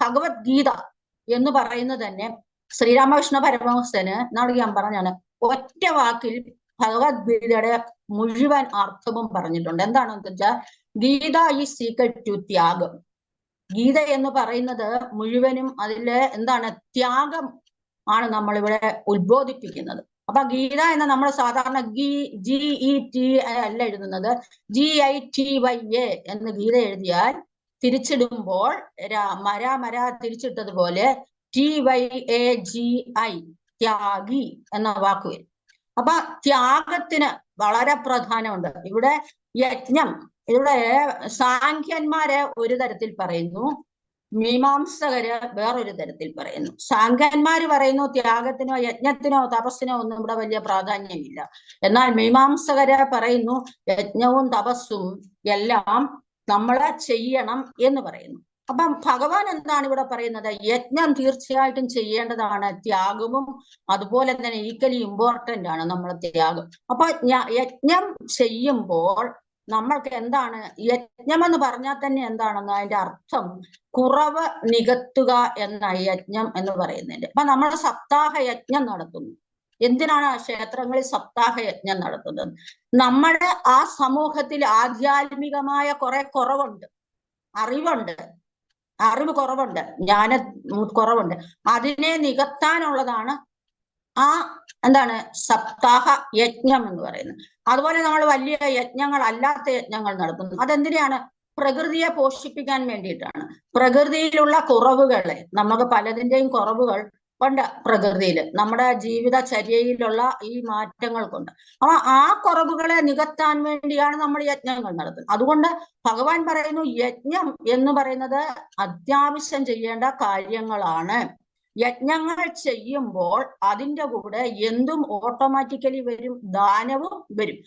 I: ഭഗവത്ഗീത എന്ന് പറയുന്നത് തന്നെ ശ്രീരാമകൃഷ്ണ പരമഹംസന് നാളെ ഞാൻ പറഞ്ഞാണ് ഒറ്റ വാക്കിൽ ഭഗവത്ഗീതയുടെ മുഴുവൻ അർത്ഥവും പറഞ്ഞിട്ടുണ്ട്. എന്താണെന്ന് വെച്ചാൽ ഗീത ഈസ് ഈക്വൽ ടു ത്യാഗം. ഗീത എന്ന് പറയുന്നത് മുഴുവനും അതിലെ എന്താണ്, ത്യാഗം ആണ് നമ്മളിവിടെ ഉദ്ബോധിപ്പിക്കുന്നത്. അപ്പൊ ഗീത എന്ന നമ്മൾ സാധാരണ GET അല്ല എഴുതുന്നത്, GITYA എന്ന് ഗീത എഴുതിയാൽ തിരിച്ചിടുമ്പോൾ മര തിരിച്ചിട്ടതുപോലെ TYAGI ത്യാഗി എന്ന വാക്ക് വരും. അപ്പൊ ത്യാഗത്തിന് വളരെ പ്രാധാന്യമുണ്ട്. ഇവിടെ യജ്ഞം, ഇവിടെ സാഖ്യന്മാരെ ഒരു തരത്തിൽ പറയുന്നു, മീമാംസകര് വേറൊരു തരത്തിൽ പറയുന്നു. സാഖ്യന്മാര് പറയുന്നു ത്യാഗത്തിനോ യജ്ഞത്തിനോ തപസ്സിനോ ഒന്നും ഇവിടെ വലിയ പ്രാധാന്യമില്ല. എന്നാൽ മീമാംസകര് പറയുന്നു യജ്ഞവും തപസ്സും എല്ലാം നമ്മള് ചെയ്യണം എന്ന് പറയുന്നു. അപ്പം ഭഗവാൻ എന്താണ് ഇവിടെ പറയുന്നത്, യജ്ഞം തീർച്ചയായിട്ടും ചെയ്യേണ്ടതാണ്, ത്യാഗവും അതുപോലെ തന്നെ ഈക്വലി ഇമ്പോർട്ടന്റ് ആണ് നമ്മൾ ത്യാഗം. അപ്പൊ യജ്ഞം ചെയ്യുമ്പോൾ നമ്മൾക്ക് എന്താണ്, യജ്ഞം എന്ന് പറഞ്ഞാൽ തന്നെ എന്താണെന്ന് അതിന്റെ അർത്ഥം കുറവ് നികത്തുക എന്ന യജ്ഞം എന്ന് പറയുന്നതിന്റെ. അപ്പൊ നമ്മൾ സപ്താഹ യജ്ഞം നടത്തുന്നു. എന്തിനാണ് ആ ക്ഷേത്രങ്ങളിൽ സപ്താഹ യജ്ഞം നടത്തുന്നത്? നമ്മുടെ ആ സമൂഹത്തിൽ ആധ്യാത്മികമായ കുറെ കുറവുണ്ട്, അറിവ് കുറവുണ്ട്, ജ്ഞാന കുറവുണ്ട്. അതിനെ നികത്താനുള്ളതാണ് ആ എന്താണ് സപ്താഹ യജ്ഞം എന്ന് പറയുന്നത്. അതുപോലെ നമ്മൾ വലിയ യജ്ഞങ്ങൾ, അല്ലാത്ത യജ്ഞങ്ങൾ നടത്തുന്നു. അതെന്തിനാണ്? പ്രകൃതിയെ പോഷിപ്പിക്കാൻ വേണ്ടിയിട്ടാണ്. പ്രകൃതിയിലുള്ള കുറവുകളെ, നമുക്ക് പലതിൻ്റെയും കുറവുകൾ ഉണ്ട് പ്രകൃതിയിൽ, നമ്മുടെ ജീവിതചര്യയിലുള്ള ഈ മാറ്റങ്ങൾ കൊണ്ട്. അപ്പൊ ആ കുറവുകളെ നികത്താൻ വേണ്ടിയാണ് നമ്മൾ യജ്ഞങ്ങൾ നടത്തുന്നത്. അതുകൊണ്ട് ഭഗവാൻ പറയുന്നു, യജ്ഞം എന്ന് പറയുന്നത് അത്യാവശ്യം ചെയ്യേണ്ട കാര്യങ്ങളാണ്. യജ്ഞങ്ങൾ ചെയ്യുമ്പോൾ അതിൻ്റെ കൂടെ എന്തും ഓട്ടോമാറ്റിക്കലി വരും, ദാനവും വരും.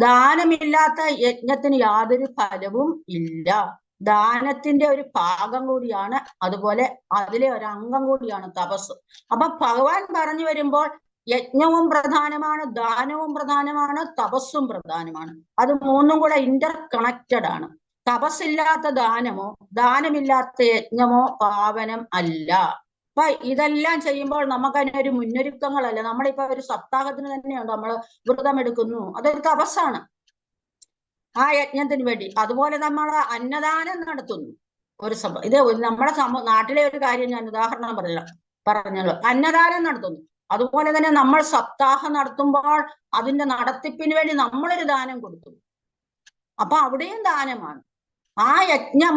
I: ദാനമില്ലാത്ത യജ്ഞത്തിന് യാതൊരു ഫലവും ഇല്ല. ദാനത്തിന്റെ ഒരു ഭാഗം കൂടിയാണ്, അതുപോലെ അതിലെ ഒരു അംഗം കൂടിയാണ് തപസ്. അപ്പൊ ഭഗവാൻ പറഞ്ഞു വരുമ്പോൾ യജ്ഞവും പ്രധാനമാണ്, ദാനവും പ്രധാനമാണ്, തപസ്സും പ്രധാനമാണ്. അത് മൂന്നും കൂടെ ഇന്റർ കണക്റ്റഡ് ആണ്. തപസ്സില്ലാത്ത ദാനമോ ദാനമില്ലാത്ത യജ്ഞമോ പാവനം അല്ല. അപ്പൊ ഇതെല്ലാം ചെയ്യുമ്പോൾ നമുക്ക് അതിനൊരു മുന്നൊരുക്കങ്ങളല്ല. നമ്മളിപ്പോ ഒരു സപ്താഹത്തിന് തന്നെയുണ്ട് നമ്മൾ വ്രതം എടുക്കുന്നു, അതൊരു തപസ്സാണ് ആ യജ്ഞത്തിന് വേണ്ടി. അതുപോലെ നമ്മൾ അന്നദാനം നടത്തുന്നു ഒരു ഇത് നമ്മുടെ നാട്ടിലെ ഒരു കാര്യം ഞാൻ ഉദാഹരണം പറഞ്ഞല്ലോ, അന്നദാനം നടത്തുന്നു. അതുപോലെ തന്നെ നമ്മൾ സപ്താഹം നടത്തുമ്പോൾ അതിന്റെ നടത്തിപ്പിന് വേണ്ടി നമ്മളൊരു ദാനം കൊടുക്കുന്നു. അപ്പൊ അവിടെയും ദാനമാണ്. ആ യജ്ഞം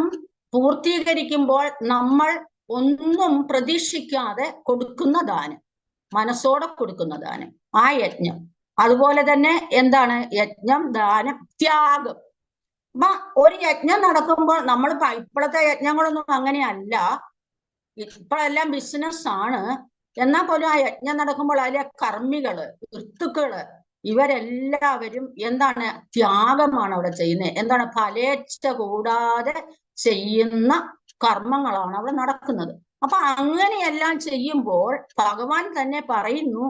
I: പൂർത്തീകരിക്കുമ്പോൾ നമ്മൾ ഒന്നും പ്രതീക്ഷിക്കാതെ കൊടുക്കുന്ന ദാനം, മനസ്സോടെ കൊടുക്കുന്ന ദാനം, ആ യജ്ഞം. അതുപോലെ തന്നെ എന്താണ് യജ്ഞം, ദാനം, ത്യാഗം. അപ്പൊ ഒരു യജ്ഞം നടക്കുമ്പോൾ നമ്മൾ ഇപ്പോഴത്തെ യജ്ഞങ്ങളൊന്നും അങ്ങനെയല്ല, ഇപ്പോഴെല്ലാം ബിസിനസ് ആണ്. എന്നാൽ പോലും ആ യജ്ഞം നടക്കുമ്പോൾ അതിലെ കർമ്മികള്, ഋത്തുക്കള്, ഇവരെല്ലാവരും എന്താണ് ത്യാഗമാണ് അവിടെ ചെയ്യുന്നത്. എന്താണ് ഫലേച്ഛ കൂടാതെ ചെയ്യുന്ന കർമ്മങ്ങളാണ് അവിടെ നടക്കുന്നത്. അപ്പൊ അങ്ങനെയെല്ലാം ചെയ്യുമ്പോൾ ഭഗവാൻ തന്നെ പറയുന്നു,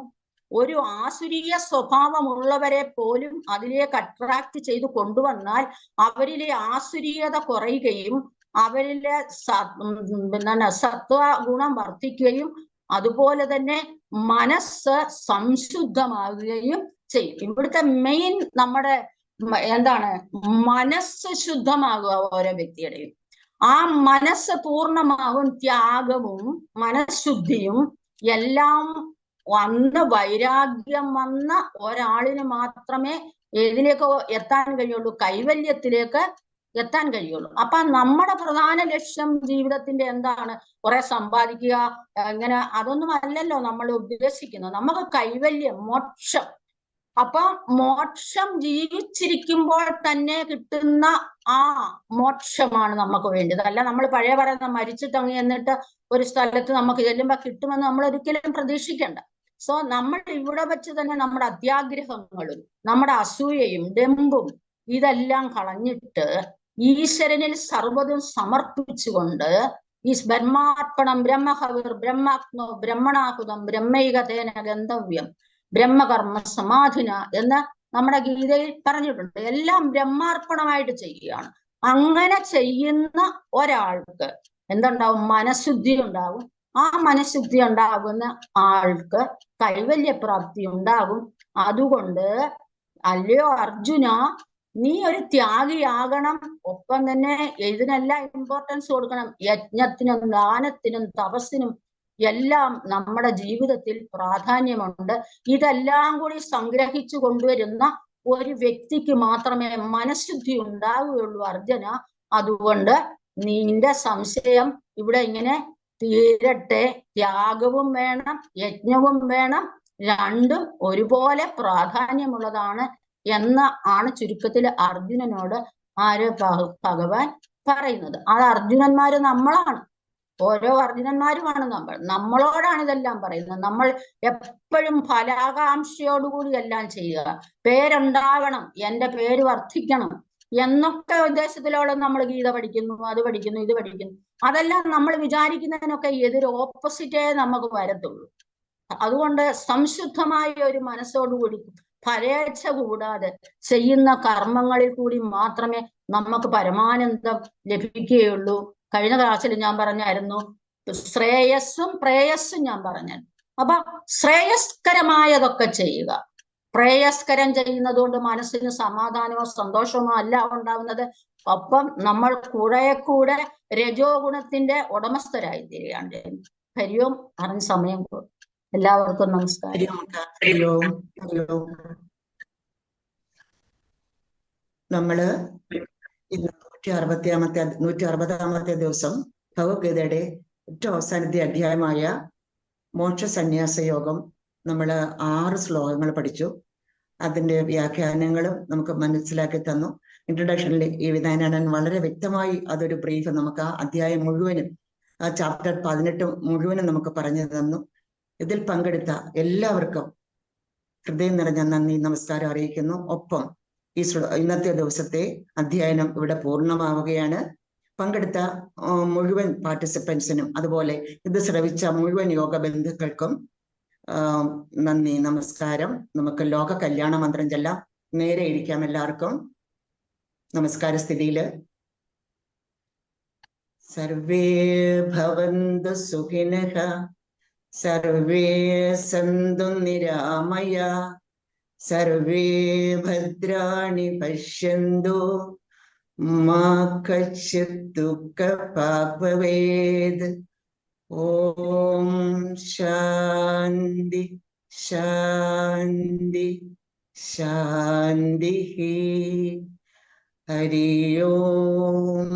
I: ഒരു ആസുരീയ സ്വഭാവമുള്ളവരെ പോലും അതിലേക്ക് അട്രാക്ട് ചെയ്ത് കൊണ്ടുവന്നാൽ അവരിലെ ആസുരീയത കുറയുകയും അവരിലെ സത്വ ഗുണം വർദ്ധിക്കുകയും അതുപോലെ തന്നെ മനസ്സ് സംശുദ്ധമാകുകയും ചെയ്യും. ഇവിടുത്തെ മെയിൻ നമ്മുടെ എന്താണ് മനസ്സ് ശുദ്ധമാകുക ഓരോ വ്യക്തിയുടെയും. ആ മനസ്സ് പൂർണ്ണമാകും ത്യാഗവും മനഃശുദ്ധിയും എല്ലാം വന്ന് വൈരാഗ്യം വന്ന ഒരാളിന് മാത്രമേ ഏതിലേക്ക് എത്താൻ കഴിയുള്ളൂ, കൈവല്യത്തിലേക്ക് എത്താൻ കഴിയുള്ളൂ. അപ്പൊ നമ്മുടെ പ്രധാന ലക്ഷ്യം ജീവിതത്തിന്റെ എന്താണ്? കുറെ സമ്പാദിക്കുക, ഇങ്ങനെ അതൊന്നും അല്ലല്ലോ നമ്മൾ ഉദ്ദേശിക്കുന്നത്. നമുക്ക് കൈവല്യം, മോക്ഷം. അപ്പൊ മോക്ഷം ജീവിച്ചിരിക്കുമ്പോൾ തന്നെ കിട്ടുന്ന ആ മോക്ഷമാണ് നമുക്ക് വേണ്ടത്. അല്ല നമ്മൾ പഴയ പറയുന്ന മരിച്ചിട്ടങ്ങ് എന്നിട്ട് ഒരു സ്ഥലത്ത് നമുക്ക് ചെല്ലുമ്പോൾ കിട്ടുമെന്ന് നമ്മൾ ഒരിക്കലും പ്രതീക്ഷിക്കേണ്ട. സോ നമ്മൾ ഇവിടെ വെച്ച് തന്നെ നമ്മുടെ അത്യാഗ്രഹങ്ങളും നമ്മുടെ അസൂയയും ഡെമ്പും ഇതെല്ലാം കളഞ്ഞിട്ട് ഈശ്വരനിൽ സർവ്വതും സമർപ്പിച്ചുകൊണ്ട് ഈ ബ്രഹ്മാർപ്പണം ബ്രഹ്മഹവിർ ബ്രഹ്മാഗ്നോ ബ്രഹ്മണാഹുതം ബ്രഹ്മൈകതേന ഗന്ധവ്യം ബ്രഹ്മകർമ്മ സമാധിന എന്ന് നമ്മുടെ ഗീതയിൽ പറഞ്ഞിട്ടുണ്ട്. എല്ലാം ബ്രഹ്മാർപ്പണമായിട്ട് ചെയ്യുകയാണ്. അങ്ങനെ ചെയ്യുന്ന ഒരാൾക്ക് എന്തുണ്ടാവും? മനഃശുദ്ധി ഉണ്ടാവും. ആ മനഃശുദ്ധി ഉണ്ടാകുന്ന ആൾക്ക് കൈവല്യപ്രാപ്തി ഉണ്ടാകും. അതുകൊണ്ട് അല്ലയോ അർജുന, നീ ഒരു ത്യാഗിയാകണം. ഒപ്പം തന്നെ ഇതിനെല്ലാം ഇമ്പോർട്ടൻസ് കൊടുക്കണം. യജ്ഞത്തിനും ദാനത്തിനും തപസ്സിനും എല്ലാം നമ്മുടെ ജീവിതത്തിൽ പ്രാധാന്യമുണ്ട്. ഇതെല്ലാം കൂടി സംഗ്രഹിച്ചു കൊണ്ടുവരുന്ന ഒരു വ്യക്തിക്ക് മാത്രമേ മനഃശുദ്ധി ഉണ്ടാവുകയുള്ളൂ അർജുന. അതുകൊണ്ട് നിന്റെ സംശയം ഇവിടെ ഇങ്ങനെ തീരട്ടെ. ത്യാഗവും വേണം, യജ്ഞവും വേണം, രണ്ടും ഒരുപോലെ പ്രാധാന്യമുള്ളതാണ് ആണ് ചുരുക്കത്തിൽ അർജുനനോട് ഭഗവാൻ പറയുന്നത്. അത് അർജുനന്മാര് നമ്മളാണ്, ഓരോ അർജുനന്മാരുമാണ് നമ്മളോടാണ് ഇതെല്ലാം പറയുന്നത്. നമ്മൾ എപ്പോഴും ഫലാകാംക്ഷയോടുകൂടി എല്ലാം ചെയ്യുക. പേരുണ്ടാവണം, എന്റെ പേര് വർദ്ധിക്കണം എന്നൊക്കെ ഉദ്ദേശത്തിലോടെ നമ്മൾ ഗീത പഠിക്കുന്നു, അത് പഠിക്കുന്നു, ഇത് പഠിക്കുന്നു. അതെല്ലാം നമ്മൾ വിചാരിക്കുന്നതിനൊക്കെ എതിര് ഓപ്പോസിറ്റേ നമുക്ക് വരത്തുള്ളൂ. അതുകൊണ്ട് സംശുദ്ധമായ ഒരു മനസ്സോടുകൂടി ഫലേച്ഛ കൂടാതെ ചെയ്യുന്ന കർമ്മങ്ങളിൽ കൂടി മാത്രമേ നമുക്ക് പരമാനന്ദം ലഭിക്കുകയുള്ളൂ. കഴിഞ്ഞ ക്ലാസ്സിൽ ഞാൻ പറഞ്ഞായിരുന്നു ശ്രേയസ്സും പ്രേയസ്സും ഞാൻ പറഞ്ഞു. അപ്പൊ ശ്രേയസ്കരമായതൊക്കെ ചെയ്യുക. ശ്രേയസ്കരം ചെയ്യുന്നത് കൊണ്ട് മനസ്സിന് സമാധാനമോ സന്തോഷമോ അല്ല ഉണ്ടാവുന്നത്. ഒപ്പം നമ്മൾ കൂടെ രജോ ഗുണത്തിന്റെ ഉടമസ്ഥരായി തീരുകയാണ് ചെയ്യുന്നത്. ഹരിയോം അറിഞ്ഞ സമയം പോകും. എല്ലാവർക്കും നമസ്കാരം.
A: ഹരി ഓം അക്ക. ഹരി ഓം. ഹരി ഓം. നമ്മള് ഇന്ന് 160ാമത്തെ ദിവസം ഭഗവത്ഗീതയുടെ ഏറ്റവും അവസാനത്തെ അധ്യായമായ മോക്ഷ സന്യാസ യോഗം നമ്മൾ 6 ശ്ലോകങ്ങൾ പഠിച്ചു. അതിന്റെ വ്യാഖ്യാനങ്ങളും നമുക്ക് മനസ്സിലാക്കി തന്നു. ഇൻട്രൊഡക്ഷനിൽ ഈ വിധാനാനൻ വളരെ വ്യക്തമായി അതൊരു ബ്രീഫ് നമുക്ക് ആ അധ്യായം മുഴുവനും, ആ ചാപ്റ്റർ 18 മുഴുവനും നമുക്ക് പറഞ്ഞു തന്നു. ഇതിൽ പങ്കെടുത്ത എല്ലാവർക്കും ഹൃദയം നിറഞ്ഞ നന്ദി നമസ്കാരം അറിയിക്കുന്നു. ഒപ്പം ഇന്നത്തെ ദിവസത്തെ അധ്യയനം ഇവിടെ പൂർണ്ണമാവുകയാണ്. പങ്കെടുത്ത മുഴുവൻ പാർട്ടിസിപ്പൻസിനും അതുപോലെ ഇത് ശ്രവിച്ച മുഴുവൻ യോഗ ബന്ധുക്കൾക്കും നന്ദി നമസ്കാരം. നമുക്ക് ലോക കല്യാണ മന്ത്രം ചെല്ലാം. നേരെ ഇരിക്കാം എല്ലാവർക്കും. നമസ്കാര സ്ഥിതിയില് സർവേ ഭവന്തു സുഖിനഃ സർവേ സന്തു നിരാമയ സർവേ ഭദ്രാണി പശ്യന്തു മാ കശ്ചിത് ദുഃഖഭാഗ് ഭവേത്. ഓം ശാന്തി ശാന്തി ശാന്തി. ഹരി ഓം.